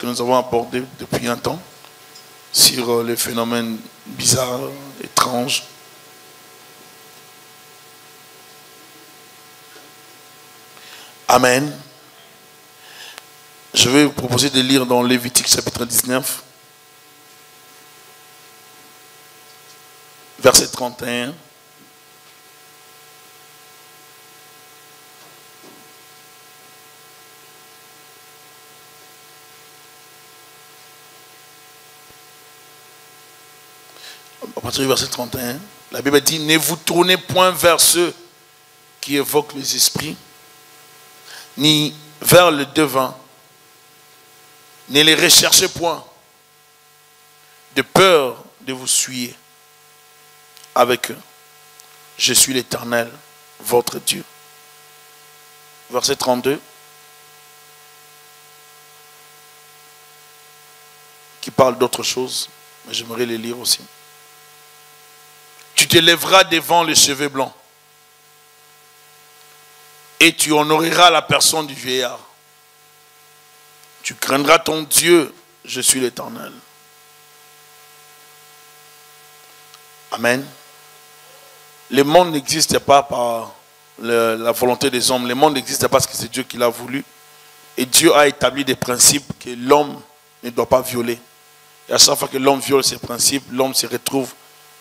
que nous avons abordé depuis un temps sur les phénomènes bizarres, étranges. Amen. Je vais vous proposer de lire dans Lévitique chapitre 19, verset 31. À partir du verset 31, la Bible dit: ne vous tournez point vers ceux qui évoquent les esprits, ni vers le devin, ne les recherchez point, de peur de vous souiller avec eux. Je suis l'Éternel, votre Dieu. Verset 32, qui parle d'autre chose, mais j'aimerais les lire aussi. Tu te lèveras devant les cheveux blancs et tu honoreras la personne du vieillard. Tu craindras ton Dieu, je suis l'Éternel. Amen. Le monde n'existe pas par la volonté des hommes. Le monde n'existe pas parce que c'est Dieu qui l'a voulu. Et Dieu a établi des principes que l'homme ne doit pas violer. Et à chaque fois que l'homme viole ces principes, l'homme se retrouve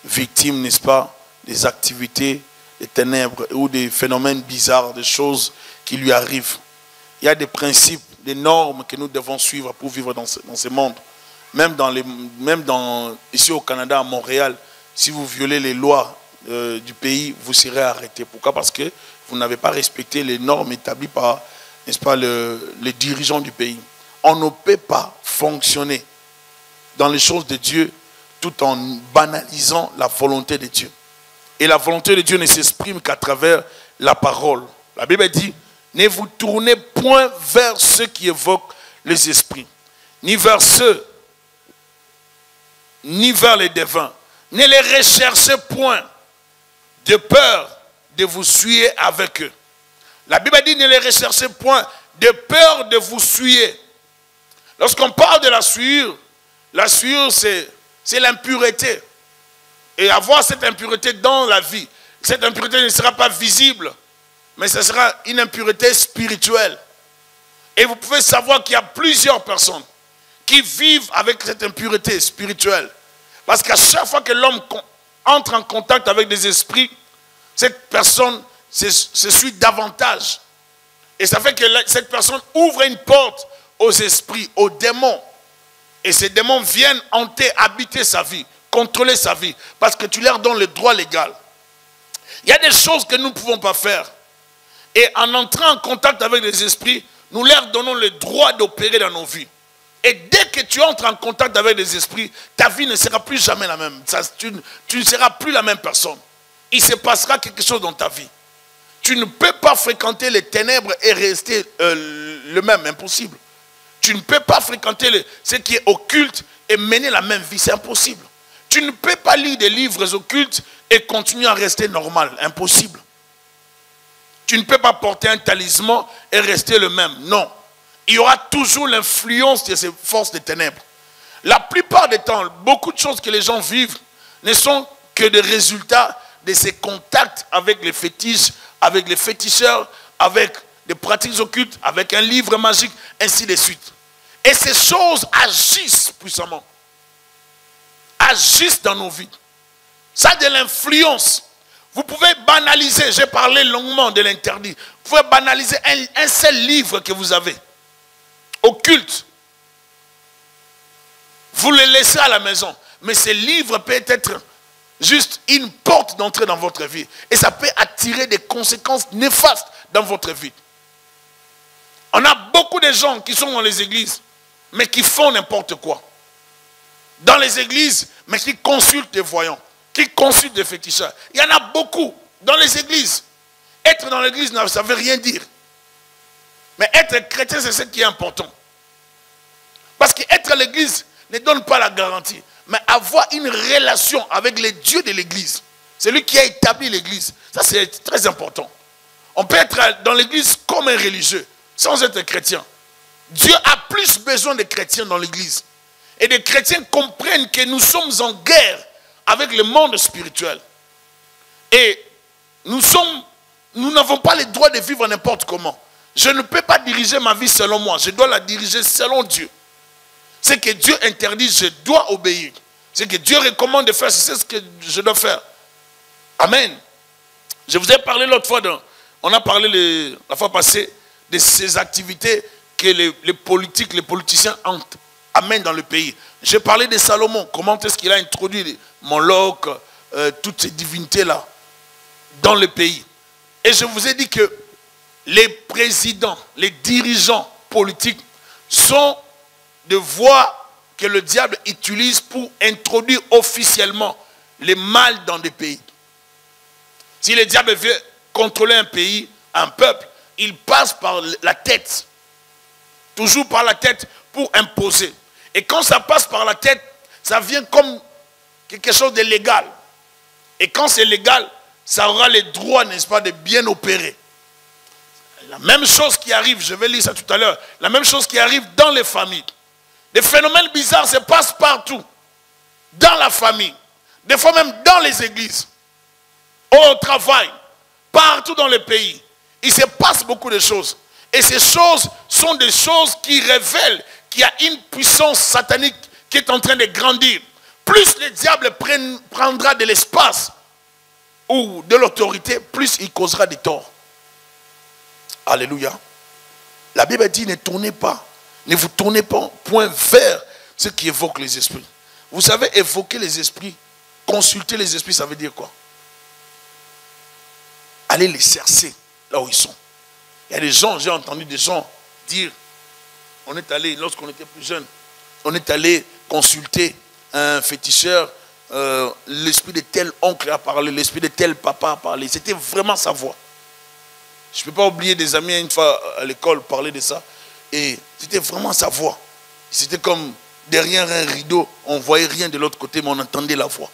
victime, n'est-ce pas, des activités, des ténèbres ou des phénomènes bizarres, des choses qui lui arrivent. Il y a des principes, des normes que nous devons suivre pour vivre dans ce monde. Même ici au Canada, à Montréal, si vous violez les lois du pays, vous serez arrêté. Pourquoi? Parce que vous n'avez pas respecté les normes établies par, n'est-ce pas, les dirigeants du pays. On ne peut pas fonctionner dans les choses de Dieu tout en banalisant la volonté de Dieu. Et la volonté de Dieu ne s'exprime qu'à travers la parole. La Bible dit: ne vous tournez point vers ceux qui évoquent les esprits, ni vers ceux, ni vers les devins. Ne les recherchez point, de peur de vous souiller avec eux. La Bible dit: ne les recherchez point, de peur de vous souiller. Lorsqu'on parle de la souillure c'est l'impureté. Et avoir cette impureté dans la vie, cette impureté ne sera pas visible, mais ce sera une impureté spirituelle. Et vous pouvez savoir qu'il y a plusieurs personnes qui vivent avec cette impureté spirituelle. Parce qu'à chaque fois que l'homme entre en contact avec des esprits, cette personne se suit davantage. Et ça fait que cette personne ouvre une porte aux esprits, aux démons. Et ces démons viennent hanter, habiter sa vie, contrôler sa vie. Parce que tu leur donnes le droit légal. Il y a des choses que nous ne pouvons pas faire. Et en entrant en contact avec les esprits, nous leur donnons le droit d'opérer dans nos vies. Et dès que tu entres en contact avec les esprits, ta vie ne sera plus jamais la même. Tu ne seras plus la même personne. Il se passera quelque chose dans ta vie. Tu ne peux pas fréquenter les ténèbres et rester le même, impossible. Tu ne peux pas fréquenter ce qui est occulte et mener la même vie, c'est impossible. Tu ne peux pas lire des livres occultes et continuer à rester normal, impossible. Tu ne peux pas porter un talisman et rester le même, non. Il y aura toujours l'influence de ces forces des ténèbres. La plupart des temps, beaucoup de choses que les gens vivent ne sont que des résultats de ces contacts avec les fétiches, avec les féticheurs, avec des pratiques occultes, avec un livre magique, ainsi de suite. Et ces choses agissent puissamment. Agissent dans nos vies. Ça a de l'influence. Vous pouvez banaliser, j'ai parlé longuement de l'interdit. Vous pouvez banaliser un seul livre que vous avez, occulte. Vous le laissez à la maison. Mais ce livre peut être juste une porte d'entrée dans votre vie. Et ça peut attirer des conséquences néfastes dans votre vie. On a beaucoup de gens qui sont dans les églises, mais qui font n'importe quoi. Dans les églises, mais qui consultent des voyants, qui consultent des féticheurs. Il y en a beaucoup dans les églises. Être dans l'église, ça ne veut rien dire. Mais être chrétien, c'est ce qui est important. Parce qu'être à l'église ne donne pas la garantie. Mais avoir une relation avec les dieux de l'église, c'est lui qui a établi l'église. Ça, c'est très important. On peut être dans l'église comme un religieux, sans être chrétien. Dieu a plus besoin de chrétiens dans l'église. Et des chrétiens comprennent que nous sommes en guerre avec le monde spirituel. Et nous n'avons pas le droit de vivre n'importe comment. Je ne peux pas diriger ma vie selon moi. Je dois la diriger selon Dieu. Ce que Dieu interdit, je dois obéir. Ce que Dieu recommande de faire, c'est ce que je dois faire. Amen. Je vous ai parlé l'autre fois, on a parlé la fois passée de ces activités que les politiques, les politiciens amènent dans le pays. J'ai parlé de Salomon, comment est-ce qu'il a introduit Moloch, toutes ces divinités-là dans le pays. Et je vous ai dit que les présidents, les dirigeants politiques sont des voies que le diable utilise pour introduire officiellement le mal dans des pays. Si le diable veut contrôler un pays, un peuple, il passe par la tête. Toujours par la tête pour imposer. Et quand ça passe par la tête, ça vient comme quelque chose de légal. Et quand c'est légal, ça aura le droit, n'est-ce pas, de bien opérer. La même chose qui arrive, je vais lire ça tout à l'heure, la même chose qui arrive dans les familles. Des phénomènes bizarres se passent partout. Dans la famille. Des fois même dans les églises. Au travail. Partout dans le pays. Il se passe beaucoup de choses. Et ces choses sont des choses qui révèlent qu'il y a une puissance satanique qui est en train de grandir. Plus le diable prendra de l'espace ou de l'autorité, plus il causera des torts. Alléluia. La Bible dit, ne tournez pas. Ne vous tournez pas point vers ce qui évoque les esprits. Vous savez, évoquer les esprits, consulter les esprits, ça veut dire quoi? Allez les chercher là où ils sont. Il y a des gens, j'ai entendu des gens dire, on est allé, lorsqu'on était plus jeune, on est allé consulter un féticheur, l'esprit de tel oncle a parlé, l'esprit de tel papa a parlé. C'était vraiment sa voix. Je ne peux pas oublier des amis une fois à l'école parler de ça. Et c'était vraiment sa voix. C'était comme derrière un rideau, on ne voyait rien de l'autre côté, mais on entendait la voix.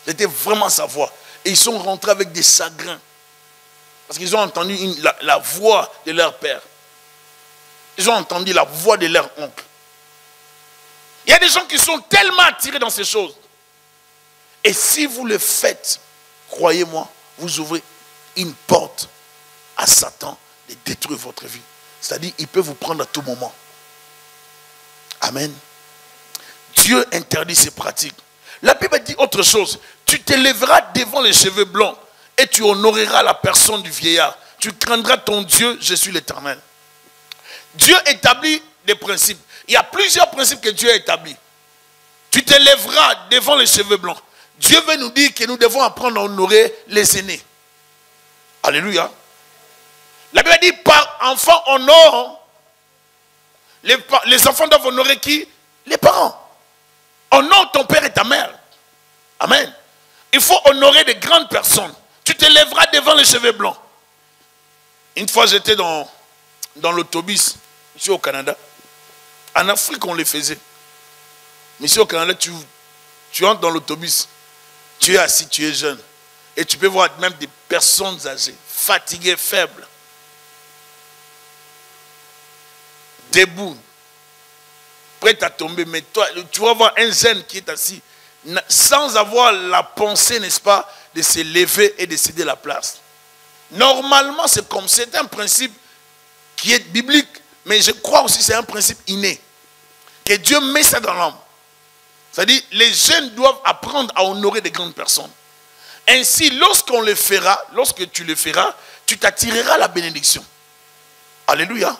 C'était vraiment sa voix. Et ils sont rentrés avec des chagrins. Parce qu'ils ont entendu la voix de leur père. Ils ont entendu la voix de leur oncle. Il y a des gens qui sont tellement attirés dans ces choses. Et si vous le faites, croyez-moi, vous ouvrez une porte à Satan de détruire votre vie. C'est-à-dire, il peut vous prendre à tout moment. Amen. Dieu interdit ces pratiques. La Bible dit autre chose. Tu te lèveras devant les cheveux blancs et tu honoreras la personne du vieillard. Tu craindras ton Dieu, je suis l'Éternel. Dieu établit des principes. Il y a plusieurs principes que Dieu a établis. Tu te lèveras devant les cheveux blancs. Dieu veut nous dire que nous devons apprendre à honorer les aînés. Alléluia. La Bible dit, par enfant honore. Les enfants doivent honorer qui? Les parents. Honore ton père et ta mère. Amen. Il faut honorer des grandes personnes. Tu te lèveras devant les cheveux blancs. Une fois j'étais dans l'autobus, ici au Canada. En Afrique on les faisait. Mais ici au Canada, tu entres dans l'autobus. Tu es assis, tu es jeune. Et tu peux voir même des personnes âgées, fatiguées, faibles. Debout, prêt à tomber, mais toi, tu vas voir un jeune qui est assis, sans avoir la pensée, n'est-ce pas, de se lever et de céder la place. Normalement, c'est comme, c'est un principe qui est biblique, mais je crois aussi que c'est un principe inné, que Dieu met ça dans l'homme. C'est-à-dire, les jeunes doivent apprendre à honorer des grandes personnes. Ainsi, lorsqu'on le fera, lorsque tu le feras, tu t'attireras la bénédiction. Alléluia.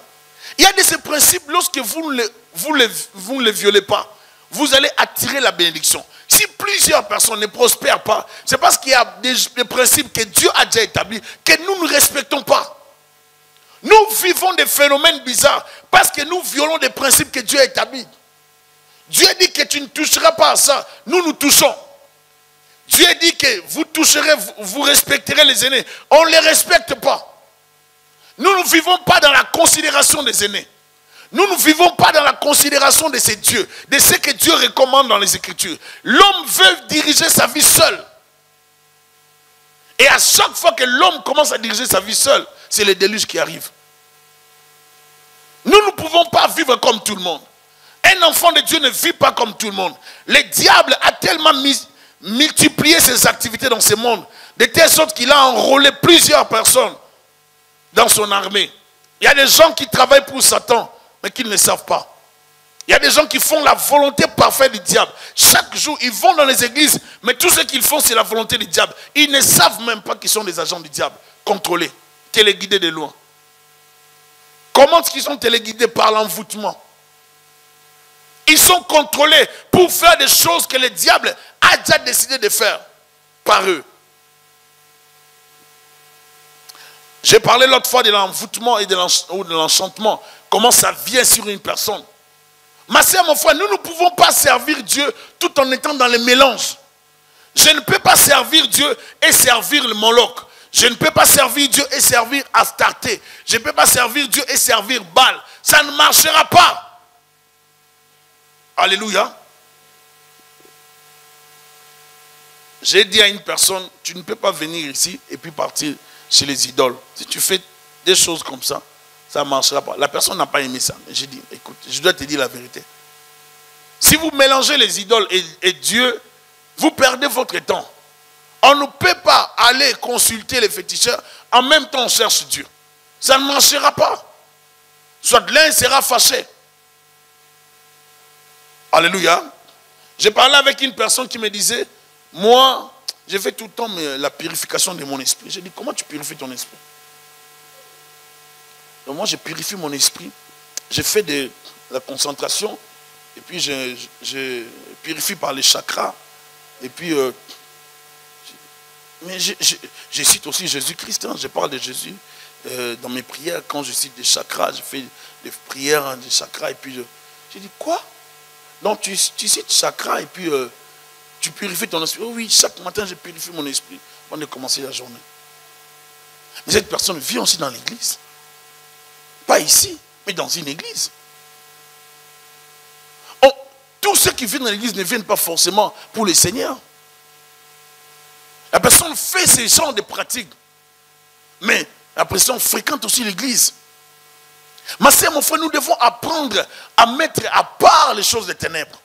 Il y a de ces principes, lorsque vous ne les violez pas, vous allez attirer la bénédiction. Si plusieurs personnes ne prospèrent pas, c'est parce qu'il y a des principes que Dieu a déjà établis, que nous ne respectons pas. Nous vivons des phénomènes bizarres parce que nous violons des principes que Dieu a établis. Dieu dit que tu ne toucheras pas à ça. Nous, nous touchons. Dieu dit que vous toucherez, vous respecterez les aînés. On ne les respecte pas. Nous ne vivons pas dans la considération des aînés. Nous ne vivons pas dans la considération de ces dieux, de ce que Dieu recommande dans les Écritures. L'homme veut diriger sa vie seul. Et à chaque fois que l'homme commence à diriger sa vie seul, c'est le déluge qui arrive. Nous pouvons pas vivre comme tout le monde. Un enfant de Dieu ne vit pas comme tout le monde. Le diable a tellement multiplié ses activités dans ce monde, de telle sorte qu'il a enrôlé plusieurs personnes dans son armée. Il y a des gens qui travaillent pour Satan, mais qui ne le savent pas. Il y a des gens qui font la volonté parfaite du diable. Chaque jour, ils vont dans les églises, mais tout ce qu'ils font, c'est la volonté du diable. Ils ne savent même pas qu'ils sont des agents du diable, contrôlés, téléguidés de loin. Comment est-ce qu'ils sont téléguidés? Par l'envoûtement. Ils sont contrôlés pour faire des choses que le diable a déjà décidé de faire par eux. J'ai parlé l'autre fois de l'envoûtement et de l'enchantement. Comment ça vient sur une personne. Ma sœur, mon frère, nous ne pouvons pas servir Dieu tout en étant dans le mélange. Je ne peux pas servir Dieu et servir le Moloch. Je ne peux pas servir Dieu et servir Astarté. Je ne peux pas servir Dieu et servir Baal. Ça ne marchera pas. Alléluia. J'ai dit à une personne, tu ne peux pas venir ici et puis partir chez les idoles. Si tu fais des choses comme ça, ça ne marchera pas. La personne n'a pas aimé ça. Mais j'ai dit, écoute, je dois te dire la vérité. Si vous mélangez les idoles et Dieu, vous perdez votre temps. On ne peut pas aller consulter les féticheurs, en même temps on cherche Dieu. Ça ne marchera pas. Soit l'un sera fâché. Alléluia. J'ai parlé avec une personne qui me disait, moi, je fais tout le temps la purification de mon esprit. J'ai dit, comment tu purifies ton esprit? Donc moi, je purifie mon esprit. Je fais de la concentration. Et puis, je purifie par les chakras. Et puis, mais je cite aussi Jésus-Christ. Hein. Je parle de Jésus dans mes prières. Quand je cite des chakras, je fais des prières des chakras. Et puis, j'ai dit, quoi? Donc, tu cites chakras et puis tu purifies ton esprit. Oh oui, chaque matin, je purifie mon esprit avant de commencer la journée. Mais cette personne vit aussi dans l'église. Pas ici, mais dans une église. Tous ceux qui viennent dans l'église ne viennent pas forcément pour le Seigneur. La personne fait ces genres de pratiques. Mais la personne fréquente aussi l'église. Ma sœur, mon frère, nous devons apprendre à mettre à part les choses des ténèbres.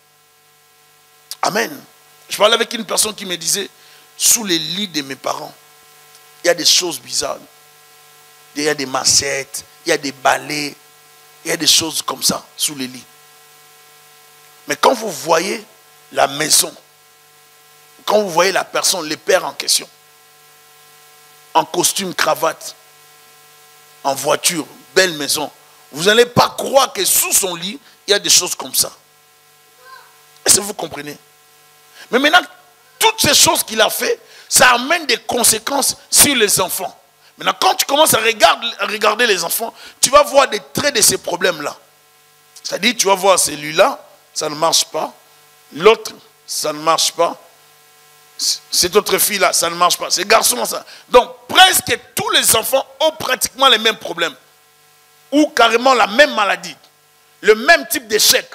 Amen. Je parlais avec une personne qui me disait, sous les lits de mes parents, il y a des choses bizarres. Il y a des massettes, il y a des balais, il y a des choses comme ça sous les lits. Mais quand vous voyez la maison, quand vous voyez la personne, le père en question, en costume, cravate, en voiture, belle maison, vous n'allez pas croire que sous son lit, il y a des choses comme ça. Est-ce que vous comprenez? Mais maintenant, toutes ces choses qu'il a fait, ça amène des conséquences sur les enfants. Maintenant, quand tu commences à regarder les enfants, tu vas voir des traits de ces problèmes-là. C'est-à-dire, tu vas voir celui-là, ça ne marche pas. L'autre, ça ne marche pas. Cette autre fille-là, ça ne marche pas. Ces garçons, ça. Donc, presque tous les enfants ont pratiquement les mêmes problèmes. Ou carrément la même maladie. Le même type d'échec.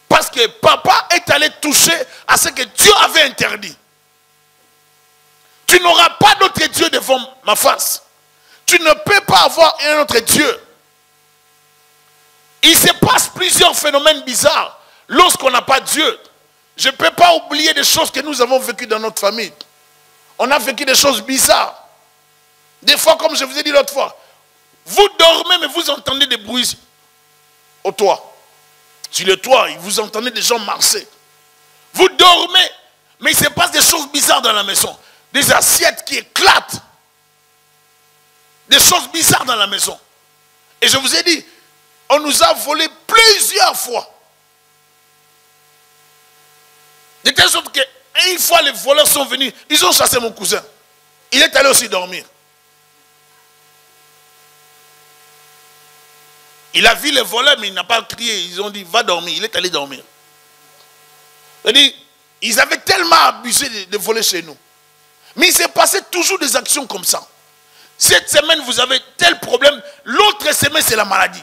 Parce que papa est allé toucher à ce que Dieu avait interdit. Tu n'auras pas d'autre Dieu devant ma face. Tu ne peux pas avoir un autre Dieu. Il se passe plusieurs phénomènes bizarres lorsqu'on n'a pas Dieu. Je ne peux pas oublier des choses que nous avons vécues dans notre famille. On a vécu des choses bizarres. Des fois, comme je vous ai dit l'autre fois, vous dormez mais vous entendez des bruits au toit. Sur le toit, vous entendez des gens marcher. Vous dormez, mais il se passe des choses bizarres dans la maison. Des assiettes qui éclatent. Des choses bizarres dans la maison. Et je vous ai dit, on nous a volé plusieurs fois. De telle sorte qu'une fois les voleurs sont venus, ils ont chassé mon cousin. Il est allé aussi dormir. Il a vu les voleurs, mais il n'a pas crié. Ils ont dit, va dormir. Il est allé dormir. C'est-à-dire, ils avaient tellement abusé de voler chez nous. Mais il s'est passé toujours des actions comme ça. Cette semaine, vous avez tel problème. L'autre semaine, c'est la maladie.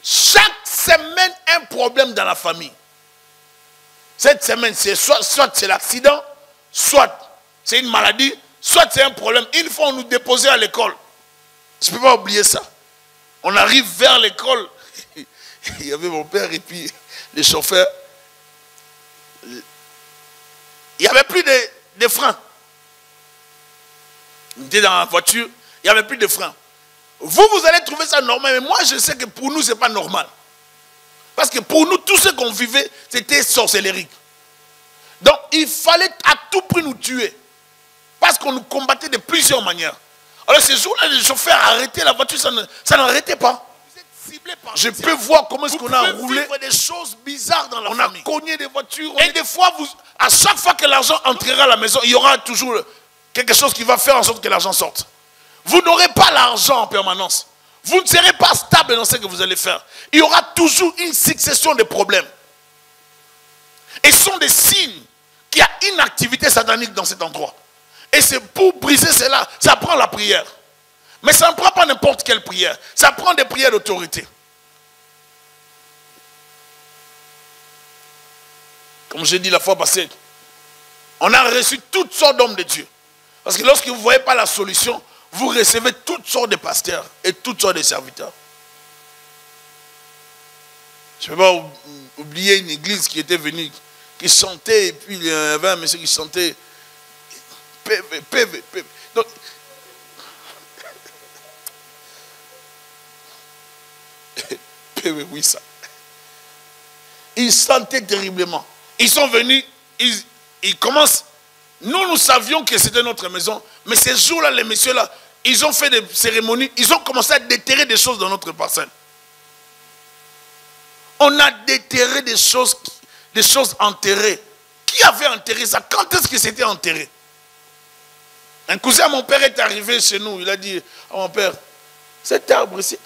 Chaque semaine, un problème dans la famille. Cette semaine, c'est soit c'est l'accident, soit c'est une maladie, soit c'est un problème. Une fois, on nous déposait à l'école. Je ne peux pas oublier ça. On arrive vers l'école. Il y avait mon père et puis les chauffeurs. Il n'y avait plus de freins. On était dans la voiture, il n'y avait plus de freins. Vous allez trouver ça normal, mais moi je sais que pour nous ce n'est pas normal. Parce que pour nous, tout ce qu'on vivait, c'était sorcellerie. Donc il fallait à tout prix nous tuer. Parce qu'on nous combattait de plusieurs manières. Alors ces jours-là, les chauffeurs arrêtaient la voiture, ça n'arrêtait pas. Je peux voir comment est-ce qu'on a roulé des choses bizarres dans la famille. On a cogné des voitures. Et des fois, à chaque fois que l'argent entrera à la maison, il y aura toujours quelque chose qui va faire en sorte que l'argent sorte. Vous n'aurez pas l'argent en permanence. Vous ne serez pas stable dans ce que vous allez faire. Il y aura toujours une succession de problèmes. Et ce sont des signes qu'il y a une activité satanique dans cet endroit. Et c'est pour briser cela, ça prend la prière. Mais ça ne prend pas n'importe quelle prière. Ça prend des prières d'autorité. Comme j'ai dit la fois passée, on a reçu toutes sortes d'hommes de Dieu. Parce que lorsque vous ne voyez pas la solution, vous recevez toutes sortes de pasteurs et toutes sortes de serviteurs. Je ne peux pas oublier une église qui était venue, qui chantait, et puis il y avait un monsieur qui chantait PV. Donc, oui, ça. Ils chantaient terriblement. Ils sont venus, ils commencent. Nous savions que c'était notre maison, mais ces jours-là, les messieurs-là, ils ont fait des cérémonies, ils ont commencé à déterrer des choses dans notre parcelle. On a déterré des choses enterrées. Qui avait enterré ça? Quand est-ce que c'était enterré? Un cousin à mon père est arrivé chez nous, il a dit à mon père, cet arbre ici,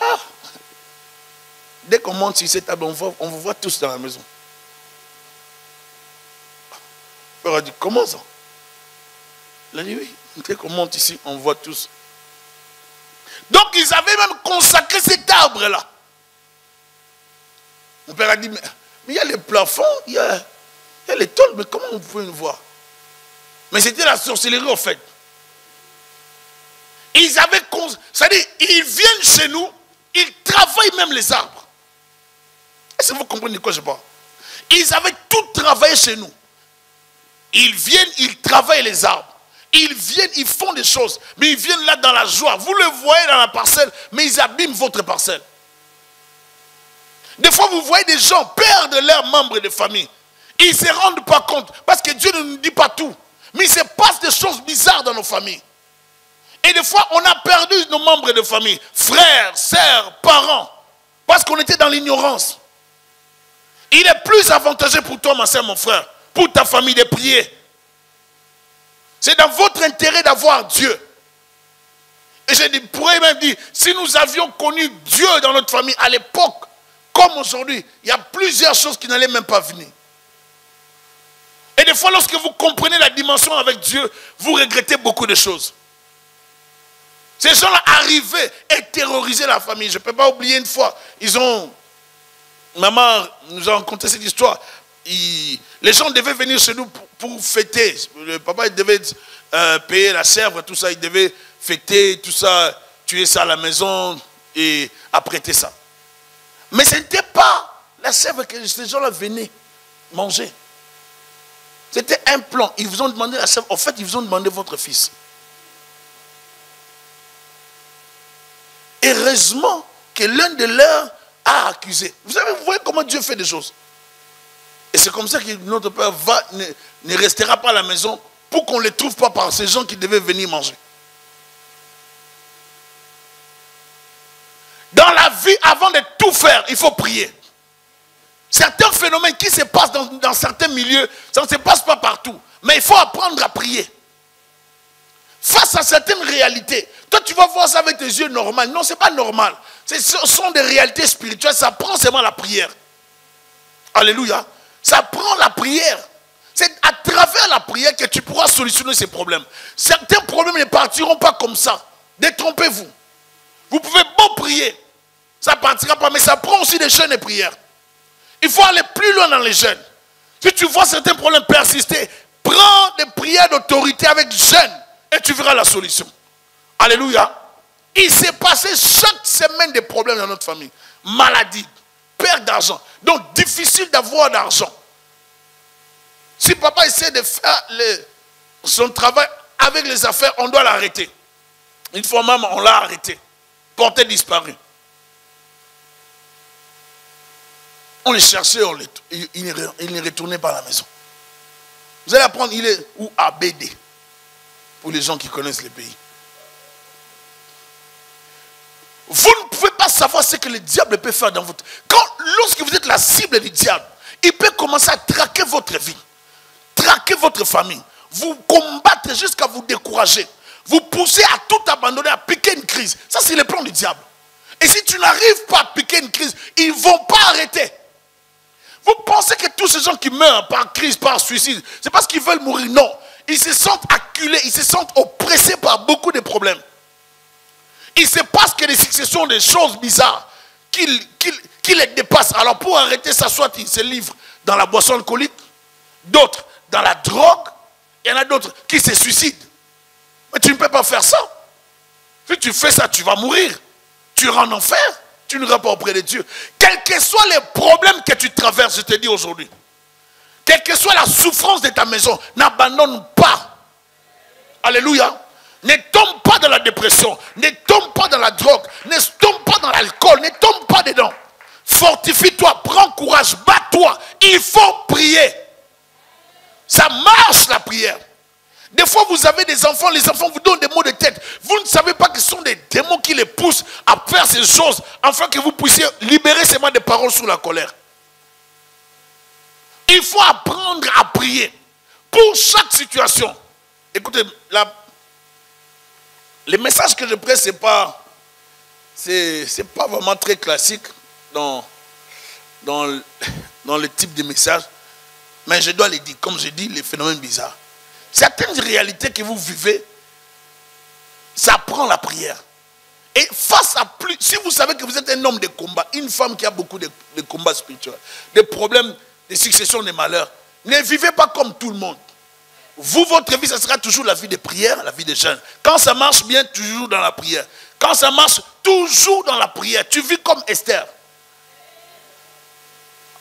dès qu'on monte sur cette table, on vous voit tous dans la maison. Le père a dit, comment ça? Il a dit, oui, dès qu'on monte ici, on voit tous. Donc, ils avaient même consacré cet arbre-là. Mon père a dit, mais il y a les plafonds, il y a les tôles, mais comment vous pouvez nous voir? Mais c'était la sorcellerie, en fait. Ils avaient, c'est-à-dire, ils viennent chez nous, ils travaillent même les arbres. Est-ce que vous comprenez de quoi je parle? Ils avaient tout travaillé chez nous. Ils viennent, ils travaillent les arbres. Ils viennent, ils font des choses. Mais ils viennent là dans la joie. Vous le voyez dans la parcelle, mais ils abîment votre parcelle. Des fois, vous voyez des gens perdre leurs membres de famille. Ils ne se rendent pas compte. Parce que Dieu ne nous dit pas tout. Mais il se passe des choses bizarres dans nos familles. Et des fois, on a perdu nos membres de famille. Frères, sœurs, parents. Parce qu'on était dans l'ignorance. Il est plus avantageux pour toi, ma soeur, mon frère, pour ta famille de prier. C'est dans votre intérêt d'avoir Dieu. Et je pourrais même dire, si nous avions connu Dieu dans notre famille à l'époque, comme aujourd'hui, il y a plusieurs choses qui n'allaient même pas venir. Et des fois, lorsque vous comprenez la dimension avec Dieu, vous regrettez beaucoup de choses. Ces gens-là arrivaient et terrorisaient la famille. Je ne peux pas oublier une fois, maman nous a raconté cette histoire. Les gens devaient venir chez nous pour fêter. Le papa il devait payer la chèvre, tout ça. Il devait fêter, tout ça, tuer ça à la maison et apprêter ça. Mais ce n'était pas la chèvre que ces gens-là venaient manger. C'était un plan. Ils vous ont demandé la chèvre. En fait, ils vous ont demandé votre fils. Heureusement que l'un de leurs a accusé. Vous voyez comment Dieu fait des choses. Et c'est comme ça que notre Père ne restera pas à la maison pour qu'on ne les trouve pas par ces gens qui devaient venir manger. Dans la vie, avant de tout faire, il faut prier. Certains phénomènes qui se passent dans certains milieux, ça ne se passe pas partout. Mais il faut apprendre à prier. Face à certaines réalités. Toi, tu vas voir ça avec tes yeux normaux. Non, ce n'est pas normal. Ce sont des réalités spirituelles. Ça prend seulement la prière. Alléluia. Ça prend la prière. C'est à travers la prière que tu pourras solutionner ces problèmes. Certains problèmes ne partiront pas comme ça. Détrompez-vous. Vous pouvez beau prier. Ça ne partira pas. Mais ça prend aussi des jeûnes et prières. Il faut aller plus loin dans les jeûnes. Si tu vois certains problèmes persister, prends des prières d'autorité avec jeûne. Et tu verras la solution. Alléluia. Il s'est passé chaque semaine des problèmes dans notre famille. Maladie, perte d'argent. Donc, difficile d'avoir d'argent. Si papa essaie de faire son travail avec les affaires, on doit l'arrêter. Une fois même, on l'a arrêté. Porté disparu. On le cherchait, il ne retournait pas à la maison. Vous allez apprendre, il est où à BD. Pour les gens qui connaissent les pays. Vous ne pouvez pas savoir ce que le diable peut faire dans votre... Lorsque vous êtes la cible du diable, il peut commencer à traquer votre vie. Traquer votre famille. Vous combattre jusqu'à vous décourager. Vous pousser à tout abandonner, à piquer une crise. Ça, c'est le plan du diable. Et si tu n'arrives pas à piquer une crise, ils ne vont pas arrêter. Vous pensez que tous ces gens qui meurent par crise, par suicide, c'est parce qu'ils veulent mourir? Non. Ils se sentent acculés, ils se sentent oppressés par beaucoup de problèmes. Il se passe que des successions de choses bizarres qui les dépassent. Alors pour arrêter ça, soit ils se livrent dans la boisson alcoolique, d'autres dans la drogue, il y en a d'autres qui se suicident. Mais tu ne peux pas faire ça. Si tu fais ça, tu vas mourir. Tu iras en enfer. Tu n'iras pas auprès de Dieu. Quels que soient les problèmes que tu traverses, je te dis aujourd'hui, quelle que soit la souffrance de ta maison, n'abandonne pas. Alléluia. Ne tombe pas dans la dépression. Ne tombe pas dans la drogue. Ne tombe pas dans l'alcool. Ne tombe pas dedans. Fortifie-toi. Prends courage. Bats-toi. Il faut prier. Ça marche la prière. Des fois vous avez des enfants. Les enfants vous donnent des maux de tête. Vous ne savez pas que ce sont des démons qui les poussent à faire ces choses. Afin que vous puissiez libérer seulement des paroles sous la colère. Il faut apprendre à prier. Pour chaque situation. Écoutez, les messages que je prêche, c'est pas vraiment très classique dans le type de message. Mais je dois les dire, comme je dis, les phénomènes bizarres. Certaines réalités que vous vivez, ça prend la prière. Et face à plus, si vous savez que vous êtes un homme de combat, une femme qui a beaucoup de combats spirituels, des problèmes, des successions, des malheurs, ne vivez pas comme tout le monde. Vous, votre vie, ça sera toujours la vie de prière, la vie de jeûne. Quand ça marche bien, toujours dans la prière. Quand ça marche, toujours dans la prière. Tu vis comme Esther.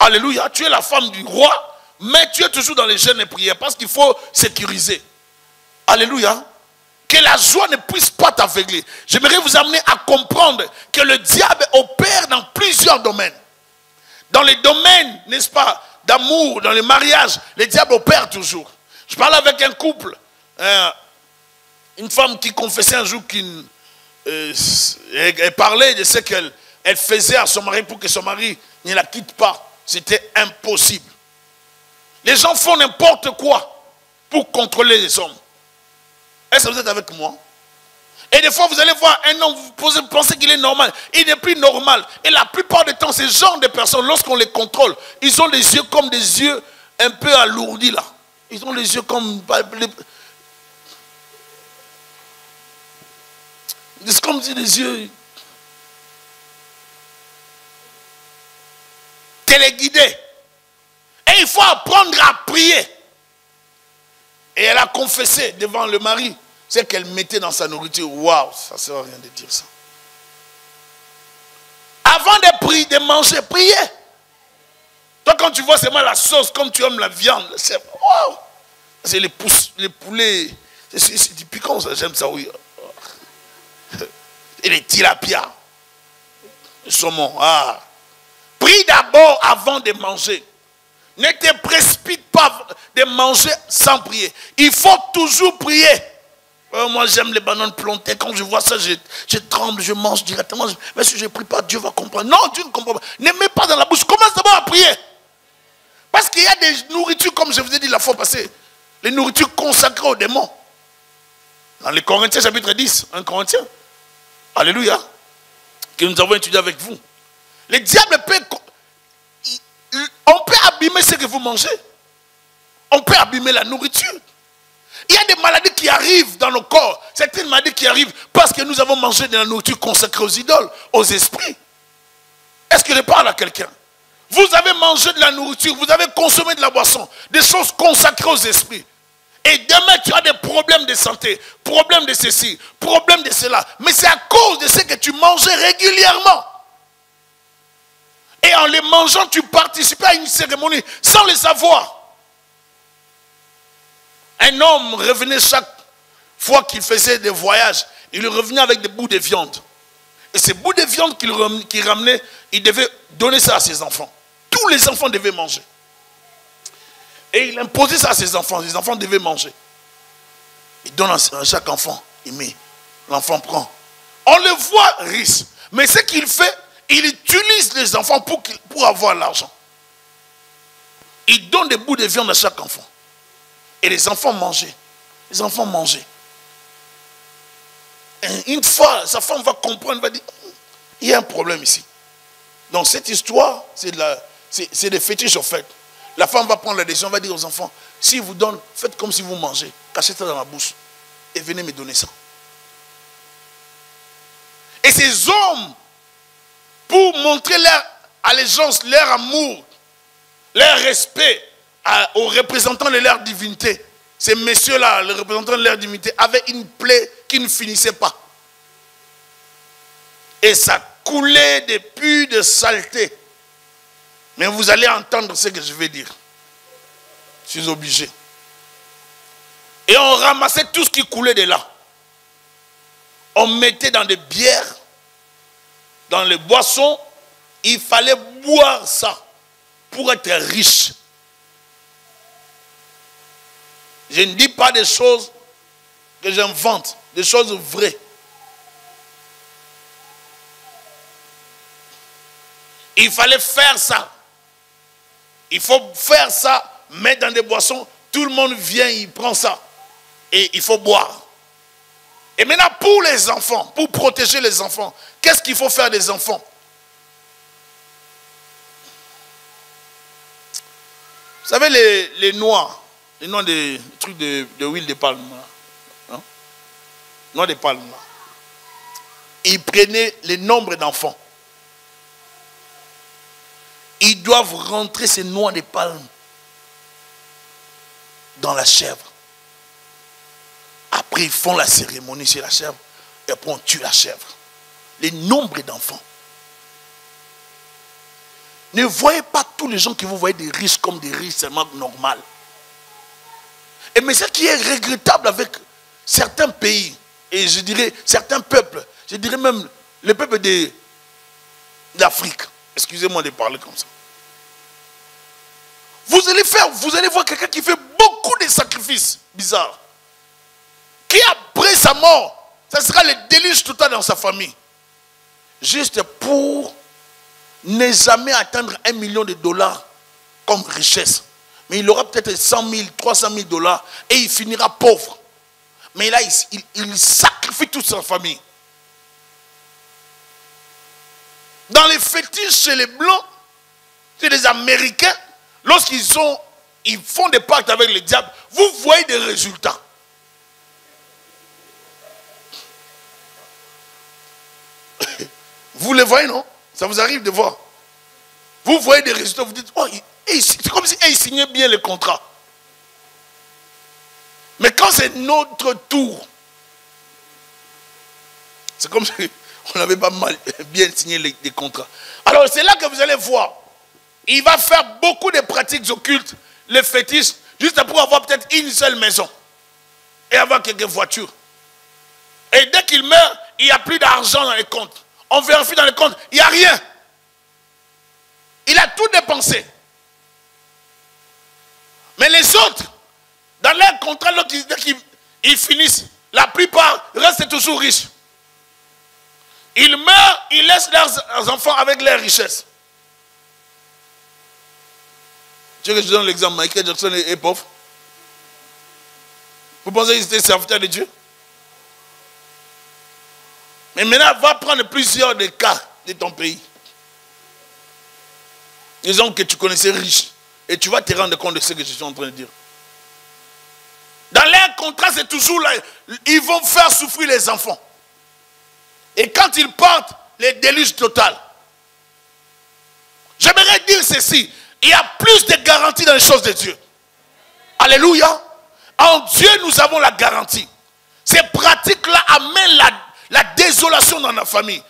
Alléluia. Tu es la femme du roi, mais tu es toujours dans les jeûnes et prières parce qu'il faut sécuriser. Alléluia. Que la joie ne puisse pas t'aveugler. J'aimerais vous amener à comprendre que le diable opère dans plusieurs domaines. Dans les domaines, n'est-ce pas, d'amour, dans les mariages, le diable opère toujours. Je parlais avec un couple, une femme qui confessait un jour elle parlait de ce qu'elle faisait à son mari pour que son mari ne la quitte pas. C'était impossible. Les gens font n'importe quoi pour contrôler les hommes. Est-ce que vous êtes avec moi? Et des fois, vous allez voir un homme, vous pensez qu'il est normal. Il n'est plus normal. Et la plupart du temps, ces genres de personnes, lorsqu'on les contrôle, ils ont les yeux comme des yeux un peu alourdis là. Ils ont les yeux comme... C'est comme si les yeux... téléguidés. Et il faut apprendre à prier. Et elle a confessé devant le mari ce qu'elle mettait dans sa nourriture. Waouh, ça ne sert à rien de dire ça. Avant de manger, priez. Toi, quand tu vois seulement la sauce, comme tu aimes la viande, c'est waouh. C'est les poulets. C'est du piquant, ça, j'aime ça, oui. Et les tilapias. Le saumon. Ah. Prie d'abord avant de manger. Ne te précipite pas de manger sans prier. Il faut toujours prier. Moi, j'aime les bananes plantées. Quand je vois ça, je tremble, je mange directement. Mais si je ne prie pas, Dieu va comprendre. Non, Dieu ne comprend pas. Ne mets pas dans la bouche. Commence d'abord à prier. Parce qu'il y a des nourritures, comme je vous ai dit la fois passée, les nourritures consacrées aux démons. Dans les Corinthiens, chapitre 10, 1 Corinthiens. Alléluia. Que nous avons étudié avec vous. Le diable peut... On peut abîmer ce que vous mangez. On peut abîmer la nourriture. Il y a des maladies qui arrivent dans nos corps. Certaines maladies qui arrivent parce que nous avons mangé de la nourriture consacrée aux idoles, aux esprits. Est-ce que je parle à quelqu'un? Vous avez mangé de la nourriture, vous avez consommé de la boisson, des choses consacrées aux esprits. Et demain, tu as des problèmes de santé, problèmes de ceci, problèmes de cela. Mais c'est à cause de ce que tu mangeais régulièrement. Et en les mangeant, tu participais à une cérémonie sans le savoir. Un homme revenait chaque fois qu'il faisait des voyages, il revenait avec des bouts de viande. Et ces bouts de viande qu'il ramenait, il devait donner ça à ses enfants. Tous les enfants devaient manger. Et il imposait ça à ses enfants. Les enfants devaient manger. Il donne à chaque enfant. Il met. L'enfant prend. On le voit riche. Mais ce qu'il fait, il utilise les enfants pour avoir l'argent. Il donne des bouts de viande à chaque enfant. Et les enfants mangeaient. Les enfants mangeaient. Et une fois, sa femme va comprendre, va dire, il y a un problème ici. Donc cette histoire, c'est des fétiches en fait. La femme va prendre la décision, va dire aux enfants, si vous donne, faites comme si vous mangez, cachez ça dans ma bouche et venez me donner ça. Et ces hommes, pour montrer leur allégeance, leur amour, leur respect aux représentants de leur divinité, ces messieurs-là, les représentants de leur divinité, avaient une plaie qui ne finissait pas. Et ça coulait des puits de saleté. Mais vous allez entendre ce que je vais dire. Je suis obligé. Et on ramassait tout ce qui coulait de là. On mettait dans des bières, dans les boissons. Il fallait boire ça pour être riche. Je ne dis pas des choses que j'invente, des choses vraies. Il fallait faire ça. Il faut faire ça, mettre dans des boissons. Tout le monde vient, il prend ça. Et il faut boire. Et maintenant, pour les enfants, pour protéger les enfants, qu'est-ce qu'il faut faire des enfants? Vous savez, les noix des trucs de huile de palme. Hein? Noix de palme. Ils prenaient le nombre d'enfants. Ils doivent rentrer ces noix de palme dans la chèvre. Après, ils font la cérémonie sur la chèvre. Et après, on tue la chèvre. Les nombres d'enfants. Ne voyez pas tous les gens que vous voyez des riches comme des riches seulement normaux. Et mais ce qui est regrettable avec certains pays, et je dirais certains peuples, je dirais même le peuple d'Afrique, excusez-moi de parler comme ça. Vous allez voir quelqu'un qui fait beaucoup de sacrifices bizarres. Qui après sa mort, ça sera le déluge total dans sa famille. Juste pour ne jamais atteindre $1 million comme richesse. Mais il aura peut-être 100 000, 300 000 $ et il finira pauvre. Mais là, il sacrifie toute sa famille. Dans les fétiches chez les Blancs, chez les Américains, lorsqu'ils font des pactes avec le diable, vous voyez des résultats. Vous les voyez, non? Ça vous arrive de voir. Vous voyez des résultats, vous dites, oh, c'est comme si ils signaient bien les contrats. Mais quand c'est notre tour, c'est comme si on n'avait pas bien signé les contrats. Alors c'est là que vous allez voir. Il va faire beaucoup de pratiques occultes, les fétiches, juste pour avoir peut-être une seule maison. Et avoir quelques voitures. Et dès qu'il meurt, il n'y a plus d'argent dans les comptes. On vérifie dans les comptes, il n'y a rien. Il a tout dépensé. Mais les autres, dans leur contrat, dès qu'ils finissent, la plupart restent toujours riches. Ils meurent, ils laissent leurs enfants avec leurs richesses. Tu veux que je donne l'exemple, Michael Jackson est pauvre. Vous pensez qu'il était serviteur de Dieu? Mais maintenant, va prendre plusieurs des cas de ton pays. Des gens que tu connaissais riches. Et tu vas te rendre compte de ce que je suis en train de dire. Dans leur contrat, c'est toujours là. Ils vont faire souffrir les enfants. Et quand ils partent, les déluges total. J'aimerais dire ceci. Il y a plus de garanties dans les choses de Dieu. Alléluia. en Dieu, nous avons la garantie. Ces pratiques-là amènent la désolation dans la famille,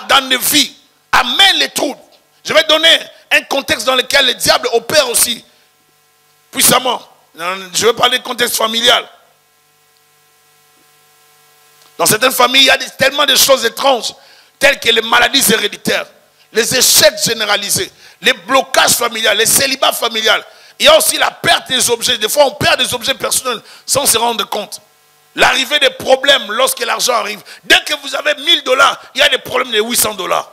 dans les vies, amènent les troubles. Je vais donner un contexte dans lequel le diable opère aussi puissamment. Je vais parler du contexte familial. Dans certaines familles, il y a tellement de choses étranges, telles que les maladies héréditaires, les échecs généralisés, les blocages familiaux, les célibats familiales. Il y a aussi la perte des objets. Des fois, on perd des objets personnels sans se rendre compte. L'arrivée des problèmes lorsque l'argent arrive. Dès que vous avez 1000 $, il y a des problèmes de 800 $.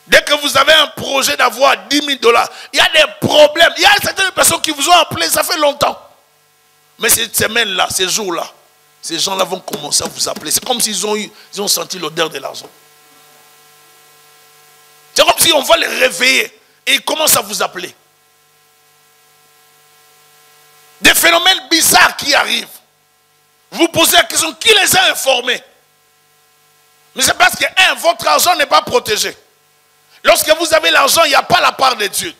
Dès que vous avez un projet d'avoir 10 000 $, il y a des problèmes. Il y a certaines personnes qui vous ont appelé, ça fait longtemps. Mais cette semaine-là, ces jours-là, ces gens-là vont commencer à vous appeler. C'est comme s'ils ont senti l'odeur de l'argent. C'est comme si on va les réveiller et ils commencent à vous appeler. Des phénomènes bizarres qui arrivent. Vous posez la question, qui les a informés? Mais c'est parce que, votre argent n'est pas protégé. Lorsque vous avez l'argent, il n'y a pas la part de Dieu.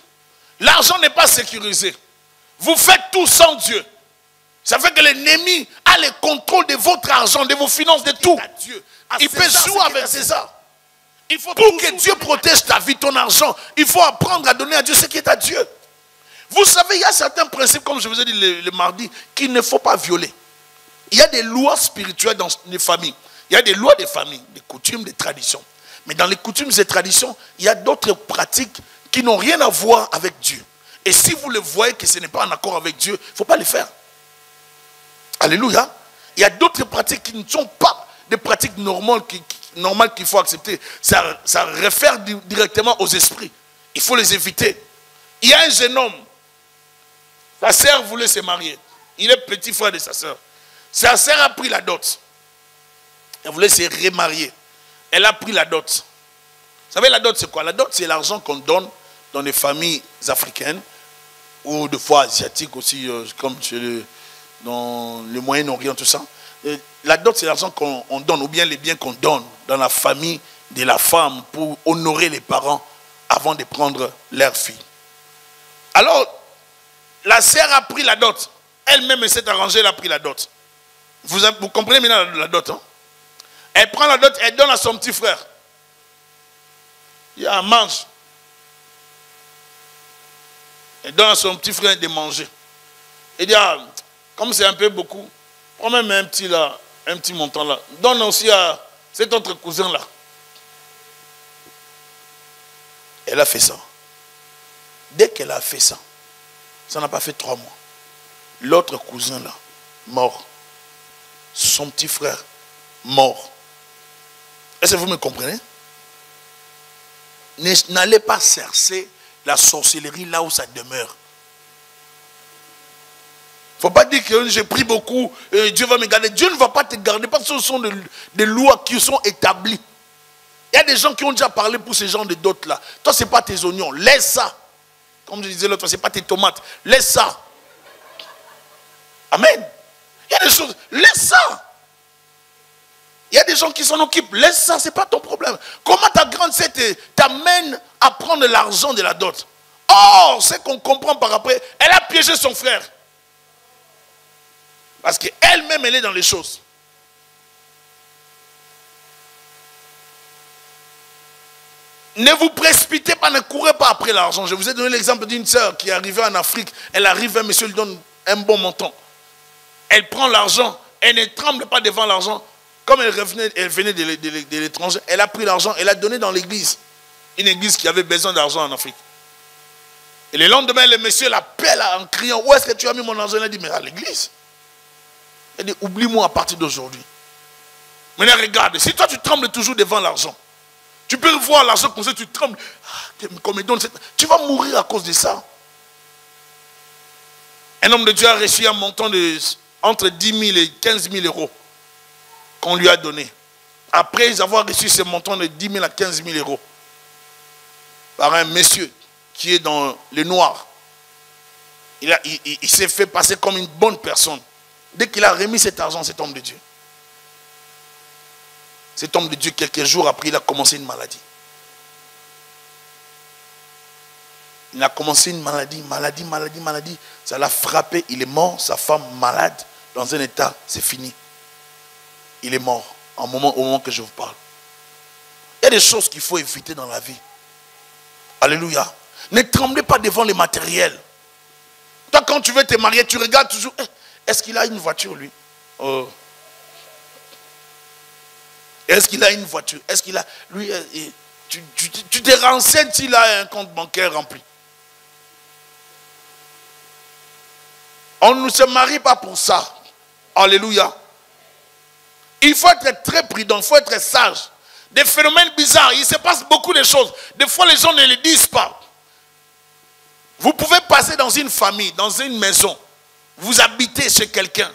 L'argent n'est pas sécurisé. Vous faites tout sans Dieu. Ça fait que l'ennemi a le contrôle de votre argent, de vos finances, de tout. Il peut jouer avec César. Il faut pour que Dieu protège ta vie, ton argent, il faut apprendre à donner à Dieu ce qui est à Dieu. Vous savez, il y a certains principes, comme je vous ai dit le mardi, qu'il ne faut pas violer. Il y a des lois spirituelles dans les familles. Il y a des lois des familles, des coutumes, des traditions. Mais dans les coutumes et traditions, il y a d'autres pratiques qui n'ont rien à voir avec Dieu. Et si vous le voyez que ce n'est pas en accord avec Dieu, il ne faut pas le faire. Alléluia. Il y a d'autres pratiques qui ne sont pas des pratiques normales qu'il faut accepter. Ça réfère directement aux esprits. Il faut les éviter. Il y a un jeune homme. Sa sœur voulait se marier. Il est petit frère de sa sœur. Sa sœur a pris la dot. Elle voulait se remarier. Elle a pris la dot. Vous savez, la dot, c'est quoi? La dot, c'est l'argent qu'on donne dans les familles africaines ou de fois asiatiques aussi, comme dans le Moyen-Orient, tout ça. La dot, c'est l'argent qu'on donne, ou bien les biens qu'on donne dans la famille de la femme pour honorer les parents avant de prendre leur fille. Alors, la sœur a pris la dot. Elle-même s'est arrangée, elle a pris la dot. Vous comprenez maintenant la dot, hein? Elle prend la dot, elle donne à son petit frère. Il y a un mange. Elle donne à son petit frère de manger. Elle dit, comme c'est un peu beaucoup, prends même un petit montant là. Donne aussi à cet autre cousin là. Elle a fait ça. Dès qu'elle a fait ça, ça n'a pas fait 3 mois. L'autre cousin là, mort. Son petit frère, mort. Est-ce que vous me comprenez? N'allez pas chercher la sorcellerie là où ça demeure. Il ne faut pas dire que j'ai pris beaucoup, Dieu va me garder. Dieu ne va pas te garder parce que ce sont des lois qui sont établies. Il y a des gens qui ont déjà parlé pour ces gens de dots là. Toi, ce n'est pas tes oignons, laisse ça. Comme je disais l'autre fois, ce n'est pas tes tomates, laisse ça. Amen. Il y a des choses, laisse ça. Il y a des gens qui s'en occupent, laisse ça, ce n'est pas ton problème. Comment ta grande sœur t'amène à prendre l'argent de la dot? Or, ce qu'on comprend par après, elle a piégé son frère. Parce qu'elle-même, elle est dans les choses. Ne vous précipitez pas, ne courez pas après l'argent. Je vous ai donné l'exemple d'une sœur qui est arrivée en Afrique. Elle arrive, un monsieur lui donne un bon montant. Elle prend l'argent, elle ne tremble pas devant l'argent. Comme elle venait de l'étranger, elle a pris l'argent, elle a donné dans l'église. Une église qui avait besoin d'argent en Afrique. Et le lendemain, le monsieur l'appelle en criant, où est-ce que tu as mis mon argent? Elle a dit, mais à l'église. Elle dit, oublie-moi à partir d'aujourd'hui. Maintenant, regarde, si toi tu trembles toujours devant l'argent, tu peux voir l'argent comme ça, tu trembles, comme il donne, tu vas mourir à cause de ça. Un homme de Dieu a reçu un montant de entre 10 000 et 15 000 euros qu'on lui a donné. Après avoir reçu ce montant de 10 000 à 15 000 euros par un monsieur qui est dans le noir, il s'est fait passer comme une bonne personne. Dès qu'il a remis cet argent, cet homme de Dieu, quelques jours après, il a commencé une maladie. Il a commencé une maladie. Ça l'a frappé, il est mort, sa femme malade, dans un état, c'est fini. Il est mort au moment que je vous parle. Il y a des choses qu'il faut éviter dans la vie. Alléluia. Ne tremblez pas devant les matériels. Toi, quand tu veux te marier, tu regardes toujours. Est-ce qu'il a une voiture, lui? Oh. Est-ce qu'il a une voiture? Est-ce qu'il a... Lui, tu te renseignes s'il a un compte bancaire rempli. On ne se marie pas pour ça. Alléluia. Il faut être très prudent, il faut être sage. Des phénomènes bizarres, il se passe beaucoup de choses. Des fois, les gens ne le disent pas. Vous pouvez passer dans une famille, dans une maison. Vous habitez chez quelqu'un.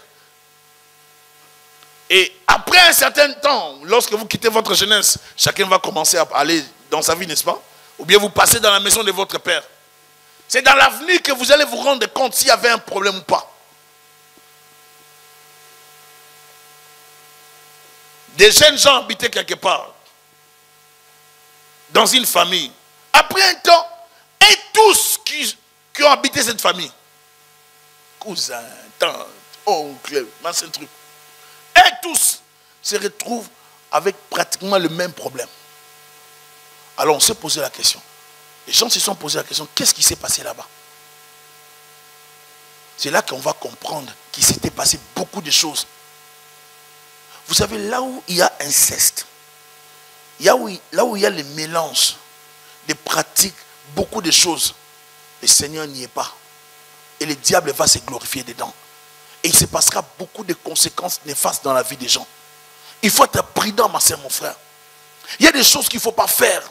Et après un certain temps, lorsque vous quittez votre jeunesse, chacun va commencer à aller dans sa vie, n'est-ce pas? Ou bien vous passez dans la maison de votre père. C'est dans l'avenir que vous allez vous rendre compte s'il y avait un problème ou pas. Des jeunes gens habitaient quelque part, dans une famille. Après un temps, et tous qui ont habité cette famille, cousins, tantes, oncles, machin truc, et tous se retrouvent avec pratiquement le même problème. Alors on s'est posé la question. Les gens se sont posé la question, qu'est-ce qui s'est passé là-bas? C'est là qu'on va comprendre qu'il s'était passé beaucoup de choses. Vous savez, là où il y a inceste, là où il y a le mélange des pratiques, beaucoup de choses, le Seigneur n'y est pas. Et le diable va se glorifier dedans. Et il se passera beaucoup de conséquences néfastes dans la vie des gens. Il faut être prudent, ma soeur, mon frère. Il y a des choses qu'il ne faut pas faire.